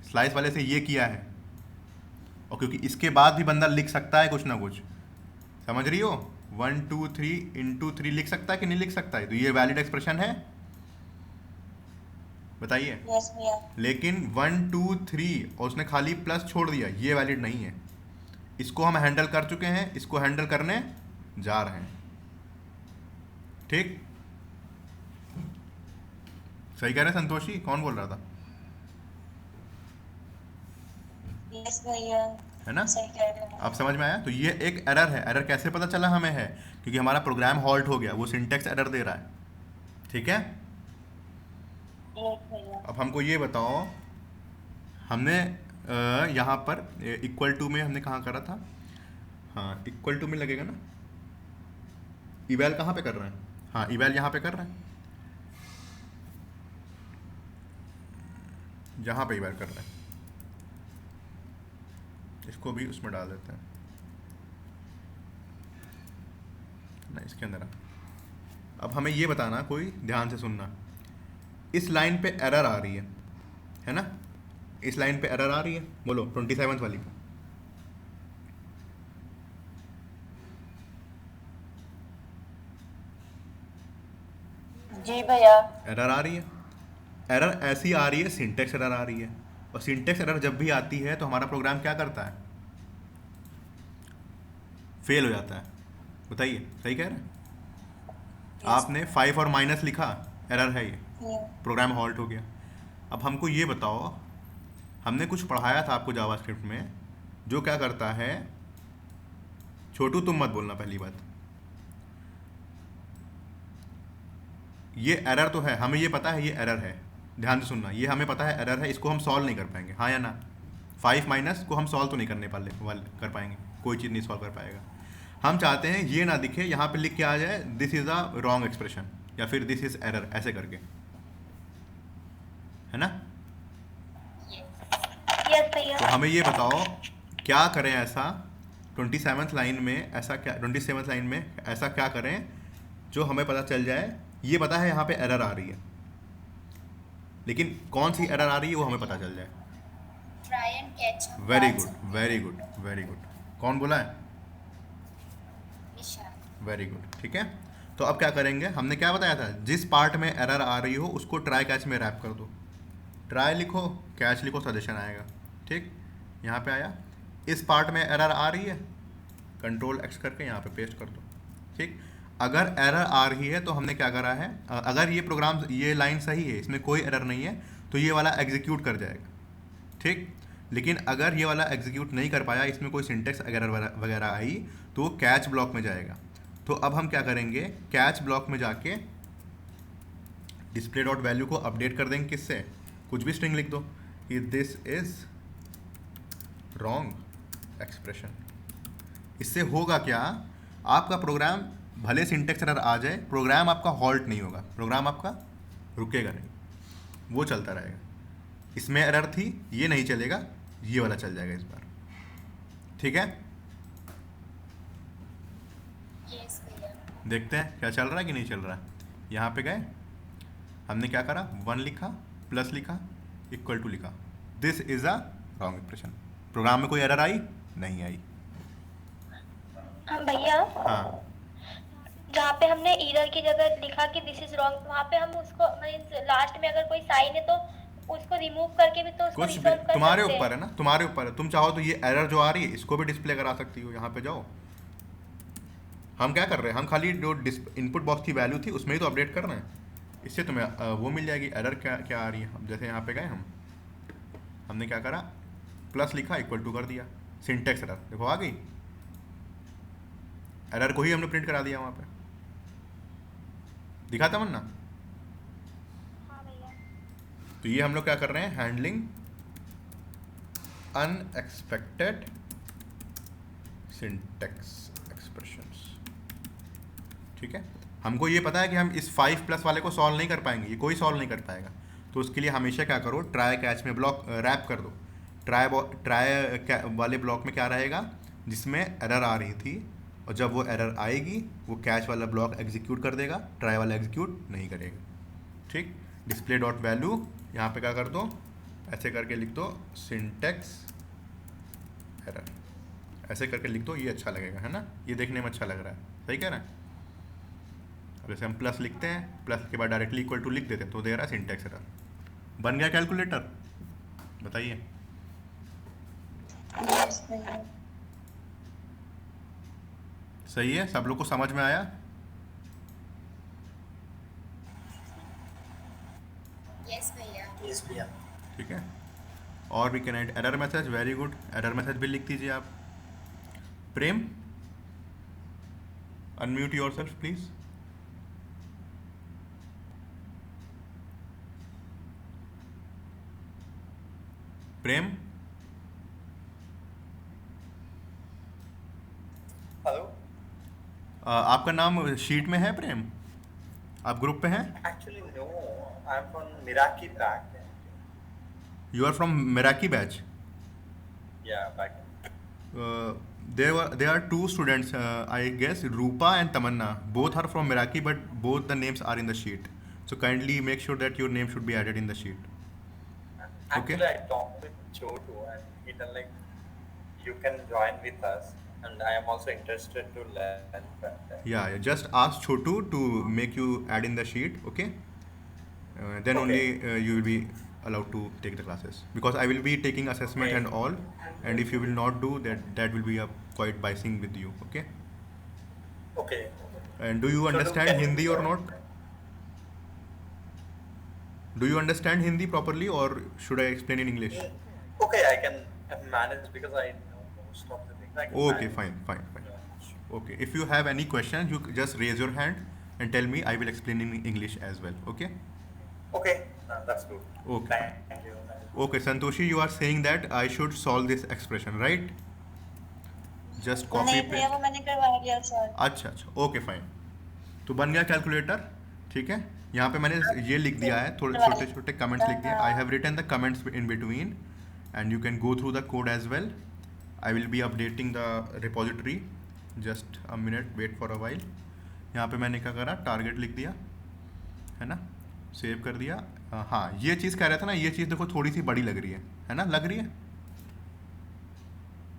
Speaker 1: स्लाइस वाले से ये किया है, और क्योंकि इसके बाद भी बंदा लिख सकता है कुछ ना कुछ, समझ रही हो, 1 2 3 इंटू 3 लिख सकता है कि नहीं लिख सकता है, तो ये वैलिड एक्सप्रेशन है, बताइए।
Speaker 5: यस भैया।
Speaker 1: लेकिन 1 2 3 और उसने खाली प्लस छोड़ दिया, ये वैलिड नहीं है। इसको हम हैंडल कर चुके हैं, इसको हैंडल करने जा रहे हैं, ठीक। सही कह रहे हैं संतोषी? कौन बोल रहा था?
Speaker 5: यस भैया,
Speaker 1: है ना?
Speaker 5: सही कह रहे हैं।
Speaker 1: अब समझ में आया? तो ये एक एरर है। एरर कैसे पता चला हमें है? क्योंकि हमारा प्रोग्राम हॉल्ट हो गया, वो सिंटेक्स एरर दे रहा है, ठीक है।
Speaker 5: यस भैया।
Speaker 1: अब हमको ये बताओ, हमने यहाँ पर इक्वल टू में हमने कहाँ करा था? हाँ, इक्वल टू में लगेगा ना। इवैल कहाँ पे कर रहे हैं? हाँ, इवैल यहाँ पे कर रहे हैं, यहाँ पे इवैल कर रहे हैं। इसको भी उसमें डाल देते हैं ना, इसके अंदर। अब हमें ये बताना, कोई ध्यान से सुनना, इस लाइन पे एरर आ रही है ना? इस लाइन पे एरर आ रही है, बोलो 27 वाली पे।
Speaker 3: जी भैया।
Speaker 1: एरर आ रही है, एरर ऐसी आ रही है, सिंटेक्स एरर आ रही है। और सिंटेक्स एरर जब भी आती है तो हमारा प्रोग्राम क्या करता है? फेल हो जाता है। बताइए, सही कह रहे हैं? आपने 5 और माइनस लिखा, एरर है ये, प्रोग्राम हॉल्ट हो गया। अब हमको ये बताओ, हमने कुछ पढ़ाया था आपको जावास्क्रिप्ट में, जो क्या करता है, छोटू तुम मत बोलना पहली बात, ये एरर तो है, हमें ये पता है ये एरर है, ध्यान से सुनना, ये हमें पता है एरर है, इसको हम सॉल्व नहीं कर पाएंगे, हाँ या ना? 5 माइनस को हम सॉल्व तो नहीं करने वाले कर पाएंगे, कोई चीज़ नहीं सॉल्व कर पाएगा। हम चाहते हैं ये ना दिखे, यहाँ पे लिख के आ जाए this is a wrong expression, या फिर दिस इज़ एरर, ऐसे करके, है ना?
Speaker 2: यस भैया।
Speaker 1: तो हमें ये बताओ क्या करें ऐसा 27th लाइन में, ऐसा क्या 27th लाइन में ऐसा क्या करें जो हमें पता चल जाए, ये पता है यहाँ पे एरर आ रही है, लेकिन कौन सी एरर आ रही है वो हमें पता चल जाए।
Speaker 6: Try and catch.
Speaker 1: Very good, very good, very good. कौन बोला है?
Speaker 6: निशान।
Speaker 1: वेरी गुड, ठीक है। तो अब क्या करेंगे, हमने क्या बताया था, जिस पार्ट में एरर आ रही हो उसको ट्राई कैच में रैप कर दो। ट्राई लिखो, कैच लिखो, सजेशन आएगा, ठीक। यहाँ पे आया, इस पार्ट में एरर आ रही है, कंट्रोल एक्स करके यहाँ पे पेस्ट कर दो, ठीक। अगर एरर आ रही है तो हमने क्या करा है, अगर ये प्रोग्राम, ये लाइन सही है, इसमें कोई एरर नहीं है, तो ये वाला एग्जीक्यूट कर जाएगा, ठीक। लेकिन अगर ये वाला एग्जीक्यूट नहीं कर पाया, इसमें कोई सिंटेक्स वगैरह आई, तो वो कैच ब्लॉक में जाएगा। तो अब हम क्या करेंगे, कैच ब्लॉक में जाके डिस्प्ले डॉट वैल्यू को अपडेट कर देंगे, किससे? कुछ भी स्ट्रिंग लिख दो कि दिस इज रॉन्ग एक्सप्रेशन। इससे होगा क्या, आपका प्रोग्राम भले सिंटेक्स एरर आ जाए, प्रोग्राम आपका हॉल्ट नहीं होगा, प्रोग्राम आपका रुकेगा नहीं, वो चलता रहेगा। इसमें एरर थी, ये नहीं चलेगा, ये वाला चल जाएगा इस बार, ठीक है।
Speaker 6: यस भैया।
Speaker 1: देखते हैं क्या चल रहा है कि नहीं चल रहा है। यहाँ पे गए, हमने क्या करा, 1 लिखा, प्लस लिखा, इक्वल टू लिखा, this is a wrong expression. Program में कोई एरर आई? नहीं आई।
Speaker 2: हाँ भैया,
Speaker 1: हाँ,
Speaker 2: जहाँ पे हमने एरर की जगह लिखा कि दिस इज रॉन्ग, वहाँ पे हम उसको लास्ट में अगर कोई साइन है तो उसको रिमूव करके भी तो उसको
Speaker 1: कुछ भी
Speaker 2: रिसॉल्व कर
Speaker 1: तुम्हारे
Speaker 2: सकते हैं।
Speaker 1: ऊपर है ना, तुम्हारे ऊपर है। तुम चाहो तो ये एरर जो आ रही है इसको भी डिस्प्ले करा सकती हो। यहाँ पे जाओ, हम क्या कर रहे हैं, हम खाली जो इनपुट बॉक्स की वैल्यू थी उसमें ही तो अपडेट कर रहे हैं। इससे तुम्हें वो मिल जाएगी एरर क्या क्या आ रही है। जैसे यहाँ पे गए हमने क्या करा, प्लस लिखा, इक्वल टू कर दिया, सिंटेक्स एरर देखो आ गई, एरर को ही हमने प्रिंट करा दिया वहाँ पे, दिखा था वरना।
Speaker 2: हाँ भैया।
Speaker 1: तो ये हम लोग क्या कर रहे हैं, हैंडलिंग अनएक्सपेक्टेड सिंटेक्स एक्सप्रेशंस, ठीक है। हमको ये पता है कि हम इस 5 प्लस वाले को सॉल्व नहीं कर पाएंगे, ये कोई सॉल्व नहीं कर पाएगा। तो उसके लिए हमेशा क्या करो, ट्राई कैच में ब्लॉक रैप कर दो। ट्राई वाले ब्लॉक में क्या रहेगा, जिसमें एरर आ रही थी, और जब वो एरर आएगी वो कैच वाला ब्लॉक एग्जीक्यूट कर देगा, ट्राई वाला एग्जीक्यूट नहीं करेगा। ठीक, डिस्प्ले डॉट वैल्यू यहाँ पे क्या कर दो, ऐसे करके लिख दो सिंटेक्स एरर, ऐसे करके लिख दो, ये अच्छा लगेगा, है ना, ये देखने में अच्छा लग रहा है, सही कह रहा है। अब जैसे हम प्लस लिखते हैं, प्लस के बाद डायरेक्टली इक्वल टू लिख देते हैं, तो दे रहा है सिंटेक्स एरर। बन गया कैलकुलेटर, बताइए।
Speaker 5: यस भैया।
Speaker 1: सही है, सब लोग को समझ में आया।
Speaker 6: यस भैया।
Speaker 4: यस भैया।
Speaker 1: ठीक है, और we can add error message, very good, error message भी लिख दीजिए आप। Prem, unmute yourself please. Prem,
Speaker 4: hello.
Speaker 1: आपका नाम शीट में है प्रेम, आप ग्रुप पे हैं?
Speaker 4: Actually no, I am from Meraki back.
Speaker 1: You are from Meraki batch.
Speaker 4: या back.
Speaker 1: There are two students, I guess, Rupa and Tamanna. Both are from Meraki, but both the names are in the sheet. So kindly make sure that your name should be added in the sheet.
Speaker 4: Actually, I talked with Chotu and he told like you can join with us, and I am also interested to learn from that.
Speaker 1: Yeah, just ask Chotu to make you add in the sheet, okay? Then
Speaker 4: Okay.
Speaker 1: only you will be allowed to take the classes, because I will be taking assessment
Speaker 4: Okay.
Speaker 1: and all, and if you will not do that, that will be a quite biasing with you, okay?
Speaker 4: Okay.
Speaker 1: And do you
Speaker 4: So
Speaker 1: understand
Speaker 4: can-
Speaker 1: Hindi or not? Do you understand Hindi properly, or should I explain in English?
Speaker 4: Okay, I can manage because I know most of the things. I can
Speaker 1: Okay,
Speaker 4: manage.
Speaker 1: fine. Okay, if you have any questions, you just raise your hand and tell me. I will explain in English as well, okay?
Speaker 4: Okay, that's good.
Speaker 1: Okay.
Speaker 4: Thank you.
Speaker 1: Okay, Santoshi, you are saying that I should solve this expression, right? Just copy
Speaker 5: नहीं भैया,
Speaker 1: paste.
Speaker 5: वो मैंने करवा दिया सर।
Speaker 1: अच्छा, ओके फाइन। तो बन गया कैलकुलेटर, ठीक है। यहाँ पे मैंने ये लिख दिया है, थोड़े छोटे छोटे कमेंट्स लिख दिए। I have written the comments in between and you can go through the code as well. I will be updating the repository, just a minute, wait for a while. यहाँ पे मैंने क्या करा, टारगेट लिख दिया, है ना, सेव कर दिया। हाँ, ये चीज़ कह रहा था ना, ये चीज़ देखो थोड़ी सी बड़ी लग रही है ना, लग रही है,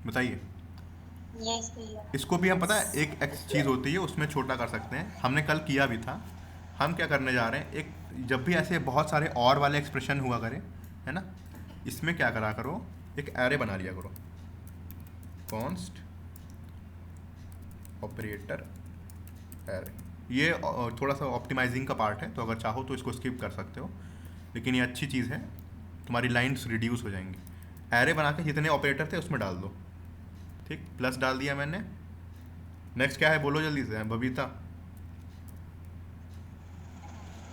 Speaker 1: बताइए।
Speaker 5: यस भैया।
Speaker 1: इसको भी हम, पता है, एक चीज़ होती है उसमें छोटा कर सकते हैं, हमने कल किया भी था। हम क्या करने जा रहे हैं, एक जब भी ऐसे बहुत सारे और वाले एक्सप्रेशन हुआ करें, है ना, इसमें क्या करा करो, एक एरे बना लिया करो, कॉन्स्ट ऑपरेटर एरे। ये थोड़ा सा ऑप्टिमाइजिंग का पार्ट है, तो अगर चाहो तो इसको स्किप कर सकते हो, लेकिन ये अच्छी चीज़ है, तुम्हारी लाइन्स रिड्यूस हो जाएंगी। एरे बना के जितने ऑपरेटर थे उसमें डाल दो, ठीक, प्लस डाल दिया मैंने। नेक्स्ट क्या है, बोलो जल्दी से बबीता।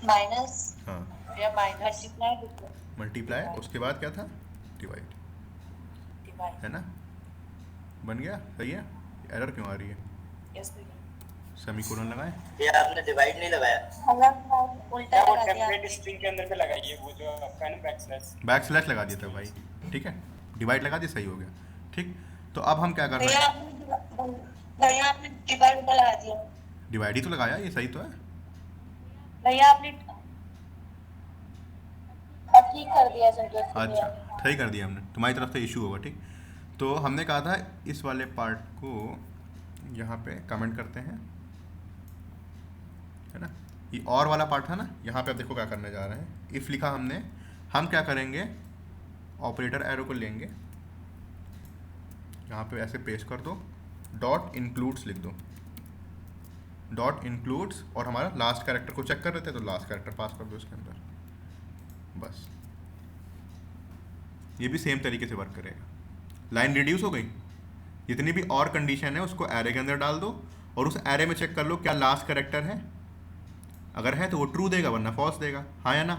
Speaker 5: माइनस
Speaker 1: हाँ,
Speaker 3: या माइनस
Speaker 5: मल्टीप्लाई।
Speaker 1: मल्टीप्लाई, उसके बाद क्या था, डिवाइड,
Speaker 3: डिवाइड।
Speaker 1: है ना, बन गया, सही है। एरर क्यों आ रही है,
Speaker 3: यस भैया।
Speaker 1: सेमीकोलन लगाए।
Speaker 4: ये आपने डिवाइड नहीं लगाया।
Speaker 5: उल्टा
Speaker 4: वो
Speaker 5: लगा दिया।
Speaker 4: टेम्पलेट स्ट्रिंग के अंदर पे लगाइए, वो जो आपका है ना बैकस्लैश।
Speaker 1: बैक स्लैश लगा दिया था भाई, ठीक है, डिवाइड लगा दिया, सही हो गया। ठीक, तो अब हम क्या कर रहे
Speaker 5: भैया
Speaker 1: हैं,
Speaker 5: भैया आपने डिवाइड उल्टा लगा दिया।
Speaker 1: डिवाइड ही तो लगाया, ये सही तो है।
Speaker 5: भैया आपने
Speaker 2: अब ठीक कर दिया संतोष भैया।
Speaker 1: अच्छा, सही कर दिया हमने, तुम्हारी तरफ से इशू होगा, ठीक। तो हमने कहा था इस वाले पार्ट को यहाँ पे कमेंट करते हैं, है ना, ये और वाला पार्ट है ना, यहाँ पे अब देखो क्या करने जा रहे हैं। इफ़ लिखा हमने, हम क्या करेंगे, ऑपरेटर एरो को लेंगे, यहाँ पे ऐसे पेस्ट कर दो, डॉट इंक्लूड्स लिख दो, डॉट इंक्लूड्स, और हमारा लास्ट कैरेक्टर को चेक कर रहे थे तो लास्ट कैरेक्टर पास कर दो इसके अंदर, बस। ये भी सेम तरीके से वर्क करेगा। लाइन रिड्यूस हो गई, जितनी भी और कंडीशन है उसको एरे के अंदर डाल दो, और उस एरे में चेक कर लो क्या लास्ट कैरेक्टर है, अगर है तो वो ट्रू देगा, वरना फॉल्स देगा, हाँ या ना।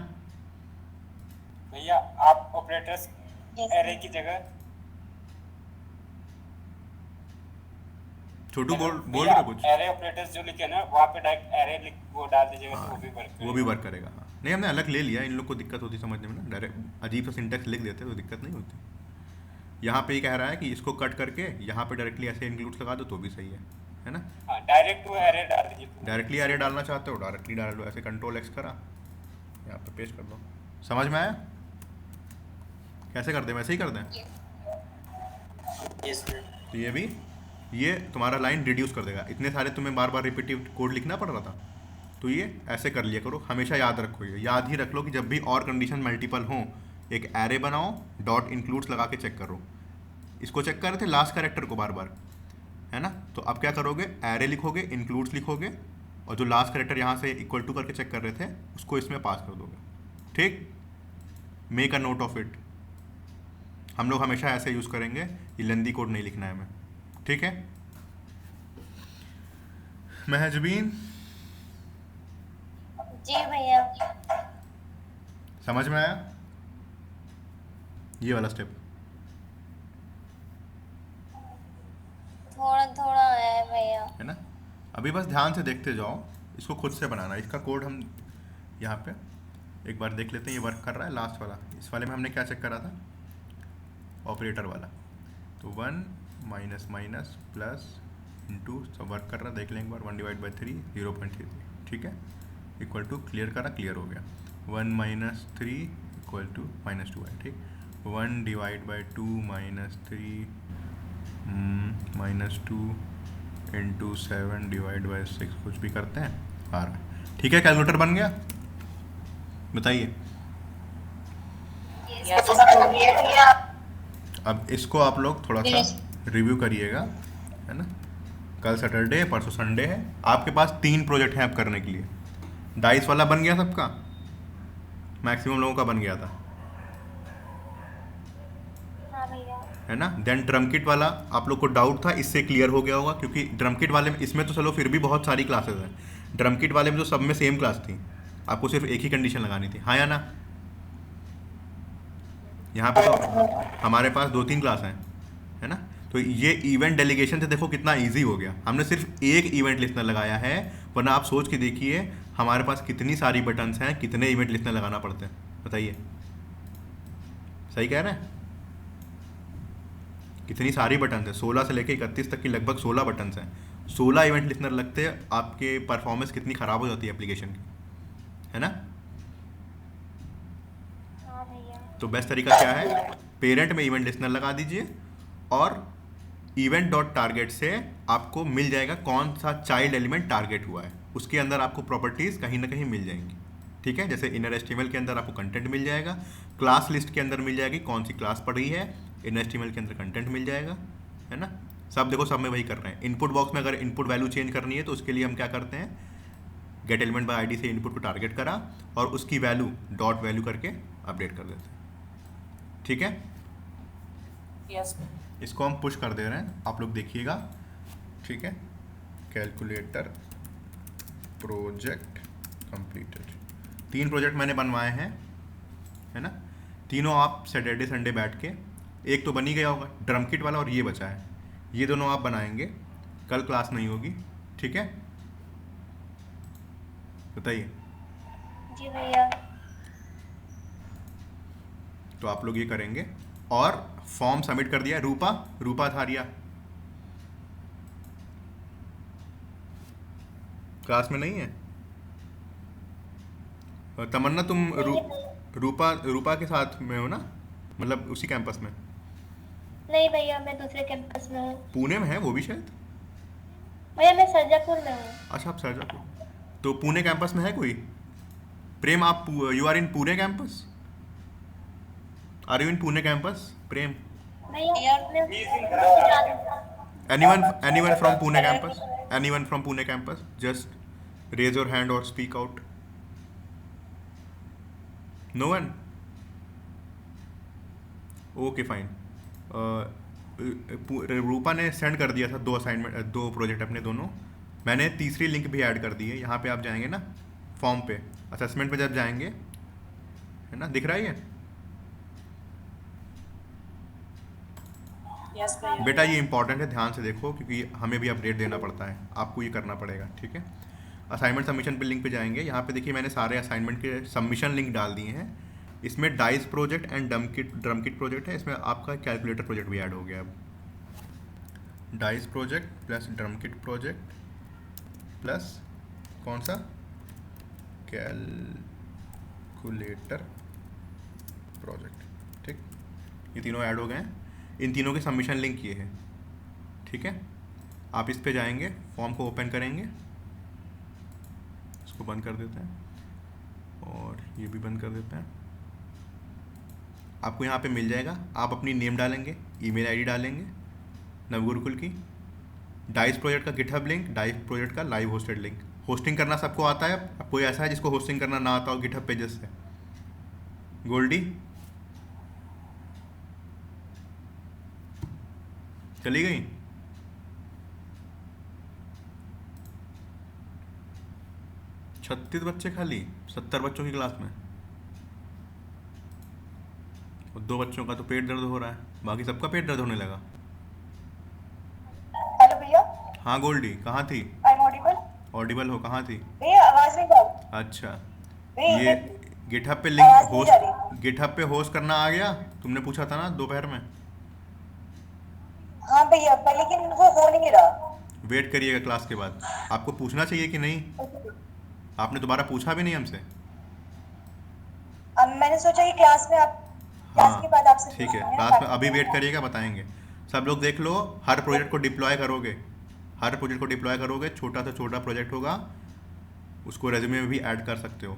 Speaker 4: भैया आप ऑपरेटर्स एरे की जगह
Speaker 1: छोटू बोल रहे कुछ।
Speaker 4: एरे ऑपरेटर्स जो लिखे ना वहाँ पे डायरेक्ट एरे लिख वो डाल दीजिएगा, तो
Speaker 1: वो भी वर्क करेगा, हाँ। नहीं, हमने अलग ले लिया, इन लोग को दिक्कत होती समझने में ना, डायरेक्ट अजीब सा सिंटेक्स लिख देते तो दिक्कत नहीं होती। यहाँ पे ये कह रहा है कि इसको कट करके यहाँ पे डायरेक्टली ऐसे इंक्लूड्स लगा दो तो भी सही है ना।
Speaker 4: हाँ, डायरेक्ट वो एरे डाल दीजिए।
Speaker 1: डायरेक्टली एरे डालना चाहते हो डायरेक्टली डाल लो, ऐसे कंट्रोल एक्स करा, यहाँ पे पेस्ट कर दो। समझ में आया कैसे कर दें? वैसे ही कर दें। तो ये भी, ये तुम्हारा लाइन रिड्यूस कर देगा। इतने सारे तुम्हें बार बार रिपीटिव कोड लिखना पड़ रहा था, तो ये ऐसे कर लिया करो। हमेशा याद रखो, ये याद ही रख लो कि जब भी और कंडीशन मल्टीपल हों, एक एरे बनाओ, डॉट इंक्लूड्स लगा के चेक करो। इसको चेक कर रहे थे लास्ट कैरेक्टर को बार बार, है ना। तो अब क्या करोगे, एरे लिखोगे, इंक्लूड्स लिखोगे, और जो लास्ट कैरेक्टर यहाँ से इक्वल टू करके चेक कर रहे थे उसको इसमें पास कर दोगे। ठीक, make a note of it. हम लोग हमेशा ऐसे यूज़ करेंगे, ये लेंदी कोड नहीं लिखना है हमें, ठीक है। महजबीन
Speaker 2: जी भैया।
Speaker 1: समझ में आया ये वाला स्टेप?
Speaker 2: थोड़ा थोड़ा आया है भैया,
Speaker 1: है ना। अभी बस ध्यान से देखते जाओ, इसको खुद से बनाना। इसका कोड हम यहाँ पे एक बार देख लेते हैं, ये वर्क कर रहा है। लास्ट वाला, इस वाले में हमने क्या चेक करा था, ऑपरेटर वाला। तो 1 माइनस माइनस प्लस इंटू सब वर्क कर रहा है, देख लेंगे एक बार। 1/3 0.33, ठीक है, इक्वल टू क्लियर करा, क्लियर हो गया। 1 माइनस 3 इक्वल टू -2 है, ठीक। 1/2 -3 -2 इंटू 7/6 कुछ भी करते हैं, आ रहा है, ठीक है। कैलकुलेटर बन गया, बताइए। अब इसको आप लोग थोड़ा सा रिव्यू करिएगा, है ना। कल सैटरडे, परसों संडे है, आपके पास 3 प्रोजेक्ट हैं अब करने के लिए। डाइस वाला बन गया सबका, मैक्सिमम लोगों का बन गया था,
Speaker 2: हाँ भैया।
Speaker 1: है ना। देन ड्रम किट वाला आप लोग को डाउट था, इससे क्लियर हो गया होगा, क्योंकि ड्रम किट वाले में, इसमें तो चलो फिर भी बहुत सारी क्लासेस हैं। ड्रम किट वाले में तो सब में सेम क्लास थी, आपको सिर्फ एक ही कंडीशन लगानी थी, हाँ या ना। यहाँ पे तो हमारे पास 2-3 क्लास हैं, है ना। तो ये इवेंट डेलीगेशन से देखो कितना इजी हो गया, हमने सिर्फ एक इवेंट लिस्टनर लगाया है, वरना आप सोच के देखिए हमारे पास कितनी सारी बटन्स हैं, कितने इवेंट लिस्टनर लगाना पड़ते हैं, बताइए। सही कह रहे हैं, कितनी सारी बटन्स हैं, 16 से लेकर 31 तक की लगभग 16 बटन्स हैं। 16 इवेंट लिस्टनर लगते हैं, आपके परफॉर्मेंस कितनी ख़राब हो जाती है एप्लीकेशन की, है ना।
Speaker 2: हाँ भैया।
Speaker 1: तो बेस्ट तरीका क्या है, पेरेंट में इवेंट लिस्टनर लगा दीजिए, और इवेंट डॉट टारगेट से आपको मिल जाएगा कौन सा चाइल्ड एलिमेंट टारगेट हुआ है, उसके अंदर आपको प्रॉपर्टीज़ कहीं ना कहीं मिल जाएंगी, ठीक है। जैसे इनर एचटीएमएल के अंदर आपको कंटेंट मिल जाएगा, क्लास लिस्ट के अंदर मिल जाएगी कौन सी क्लास पढ़ रही है, इनर एचटीएमएल के अंदर कंटेंट मिल जाएगा, है ना। सब देखो, सब में वही कर रहे हैं। इनपुट बॉक्स में अगर इनपुट वैल्यू चेंज करनी है तो उसके लिए हम क्या करते हैं, गेट एलिमेंट बाय आईडी से इनपुट को टारगेट करा और उसकी वैल्यू डॉट वैल्यू करके अपडेट कर देते हैं, ठीक है।
Speaker 3: यस।
Speaker 1: इसको हम पुश कर दे रहे हैं, आप लोग देखिएगा, ठीक है। Calculator project completed. 3 प्रोजेक्ट मैंने बनवाए हैं, है ना। तीनों आप सैटरडे संडे बैठ के, एक तो बन ही गया होगा ड्रम किट वाला, और ये बचा है, ये दोनों आप बनाएंगे। कल क्लास नहीं होगी, ठीक है, बताइए।
Speaker 2: जी भैया।
Speaker 1: तो आप लोग ये करेंगे, और फॉर्म सबमिट कर दिया। रूपा थारिया क्लास में नहीं है। तमन्ना तुम रूपा के साथ में हो ना, मतलब उसी कैंपस में?
Speaker 2: नहीं भैया, मैं दूसरे कैंपस में हूँ।
Speaker 1: पुणे में है वो भी शायद।
Speaker 2: भैया मैं सरजापुर में हूँ।
Speaker 1: अच्छा, आप सरजापुर, तो पुणे कैंपस में है कोई? प्रेम, आप you are in Pune campus? Are you in Pune campus Prem? Anyone from Pune campus? Anyone from Pune campus? Just raise your hand or speak out. No one? Okay, fine. रूपा ने सेंड कर दिया था 2 असाइनमेंट, 2 प्रोजेक्ट अपने दोनों। मैंने तीसरी लिंक भी ऐड कर दी है। यहाँ पे आप जाएंगे ना फॉर्म पे, असेसमेंट पे जब जाएंगे, है ना, दिख रहा है ये? बेटा ये इंपॉर्टेंट है, ध्यान से देखो, क्योंकि हमें भी अपडेट देना पड़ता है, आपको ये करना पड़ेगा, ठीक है। असाइनमेंट सबमिशन पे लिंक पे जाएंगे, यहाँ पे देखिए मैंने सारे असाइनमेंट के सबमिशन लिंक डाल दिए हैं, इसमें dice project and drum kit project है, इसमें आपका कैलकुलेटर प्रोजेक्ट भी ऐड हो गया अब। Dice project plus drum kit project plus कौन सा, कैलकुलेटर प्रोजेक्ट, ठीक। ये तीनों ऐड हो गए हैं, इन तीनों के सबमिशन लिंक ये है, ठीक है। आप इस पे जाएंगे, फॉर्म को ओपन करेंगे, इसको बंद कर देते हैं और ये भी बंद कर देते हैं। आपको यहाँ पे मिल जाएगा, आप अपनी नेम डालेंगे, ईमेल आईडी डालेंगे नवगुरुकुल की, डाइस प्रोजेक्ट का गिटहब लिंक, डाइस प्रोजेक्ट का लाइव होस्टेड लिंक। होस्टिंग करना सबको आता है, अब कोई ऐसा है जिसको होस्टिंग करना ना आता हो गिटहब पेजेस से? गोल्डी चली गई? छत्तीस बच्चे खाली 70 बच्चों की क्लास में, और 2 बच्चों का तो पेट दर्द हो रहा है, बाकी सबका पेट दर्द होने लगा।
Speaker 7: हेलो भैया।
Speaker 1: हाँ गोल्डी, कहाँ थी?
Speaker 7: I am audible?
Speaker 1: ऑडिबल हो, कहाँ थी?
Speaker 7: भैया आवाज नहीं आ रही।
Speaker 1: अच्छा,
Speaker 7: भैया
Speaker 1: ये गिटहब पे
Speaker 7: आवाज
Speaker 1: लिंक
Speaker 7: नहीं
Speaker 1: होस्ट,
Speaker 7: आ रही।
Speaker 1: गिटहब पे होस्ट करना आ गया? तुमने पूछा था ना दोपहर में।
Speaker 7: हाँ भैया, पर लेकिन वो हो नहीं रहा।
Speaker 1: वेट करिएगा क्लास के बाद, आपको पूछना चाहिए कि नहीं? आपने दोबारा पूछा भी नहीं हमसे।
Speaker 7: अब मैंने सोचा कि क्लास में आप क्लास के बाद
Speaker 1: हाँ
Speaker 7: आपसे
Speaker 1: ठीक है,
Speaker 7: पूछूंगी,
Speaker 1: क्लास में अभी वेट करिएगा, बताएंगे। सब लोग देख लो, हर प्रोजेक्ट को डिप्लॉय करोगे, हर प्रोजेक्ट को डिप्लॉय करोगे, छोटा से छोटा प्रोजेक्ट होगा, उसको रेज्यूमे में भी ऐड कर सकते हो।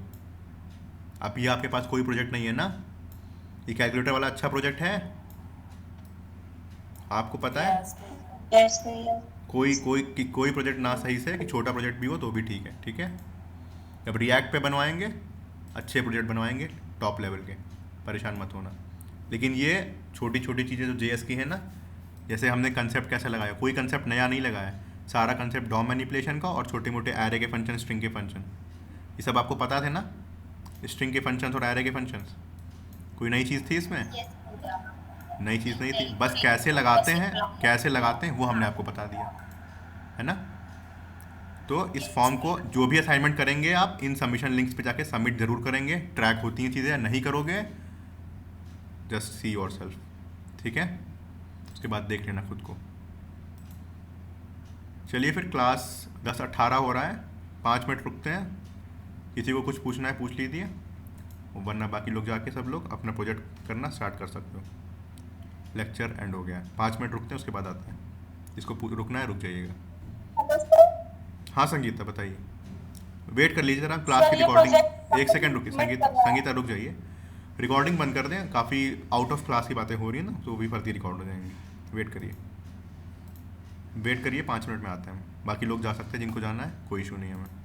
Speaker 1: अब ये आपके पास कोई प्रोजेक्ट नहीं है ना, ये कैलकुलेटर वाला अच्छा प्रोजेक्ट है, आपको पता है?
Speaker 5: यस भैया।
Speaker 1: कोई प्रोजेक्ट ना सही से कि छोटा प्रोजेक्ट भी हो तो भी ठीक है, ठीक है। जब रिएक्ट पे बनवाएंगे, अच्छे प्रोजेक्ट बनवाएंगे टॉप लेवल के, परेशान मत होना। लेकिन ये छोटी छोटी चीज़ें जो जेएस की है ना, जैसे हमने कंसेप्ट कैसे लगाया, कोई कंसेप्ट नया नहीं लगाया, सारा कंसेप्ट डॉम मैनिपुलेशन का और छोटे मोटे एरे के फंक्शन, स्ट्रिंग के फंक्शन, ये सब आपको पता थे ना, स्ट्रिंग के फंक्शंस और एरे के फंक्शंस। कोई नई चीज़ थी इसमें? नई चीज़ नहीं थी, बस कैसे लगाते हैं वो हमने आपको बता दिया है ना। तो इस फॉर्म को जो भी असाइनमेंट करेंगे आप, इन सबमिशन लिंक्स पे जाके सबमिट जरूर करेंगे। ट्रैक होती हैं चीज़ें, नहीं करोगे जस्ट सी योरसेल्फ, ठीक है। उसके बाद देख लेना खुद को। चलिए फिर, क्लास 10:18 हो रहा है, 5 मिनट रुकते हैं। किसी को कुछ पूछना है पूछ लीजिए, वरना बाकी लोग जाके सब लोग अपना प्रोजेक्ट करना स्टार्ट कर सकते हो। लेक्चर एंड हो गया, 5 मिनट रुकते हैं, उसके बाद आते हैं। जिसको रुकना है रुक जाइएगा। हाँ संगीता बताइए, वेट कर लीजिए जरा, क्लास की रिकॉर्डिंग, एक सेकंड रुकिए संगीता रुक जाइए, रिकॉर्डिंग बंद कर दें, काफ़ी आउट ऑफ क्लास की बातें हो रही हैं ना, तो भी फर्जी रिकॉर्ड हो जाएंगी। वेट करिए 5 मिनट में आते हैं हम, बाकी लोग जा सकते हैं जिनको जाना है, कोई इशू नहीं है हमें।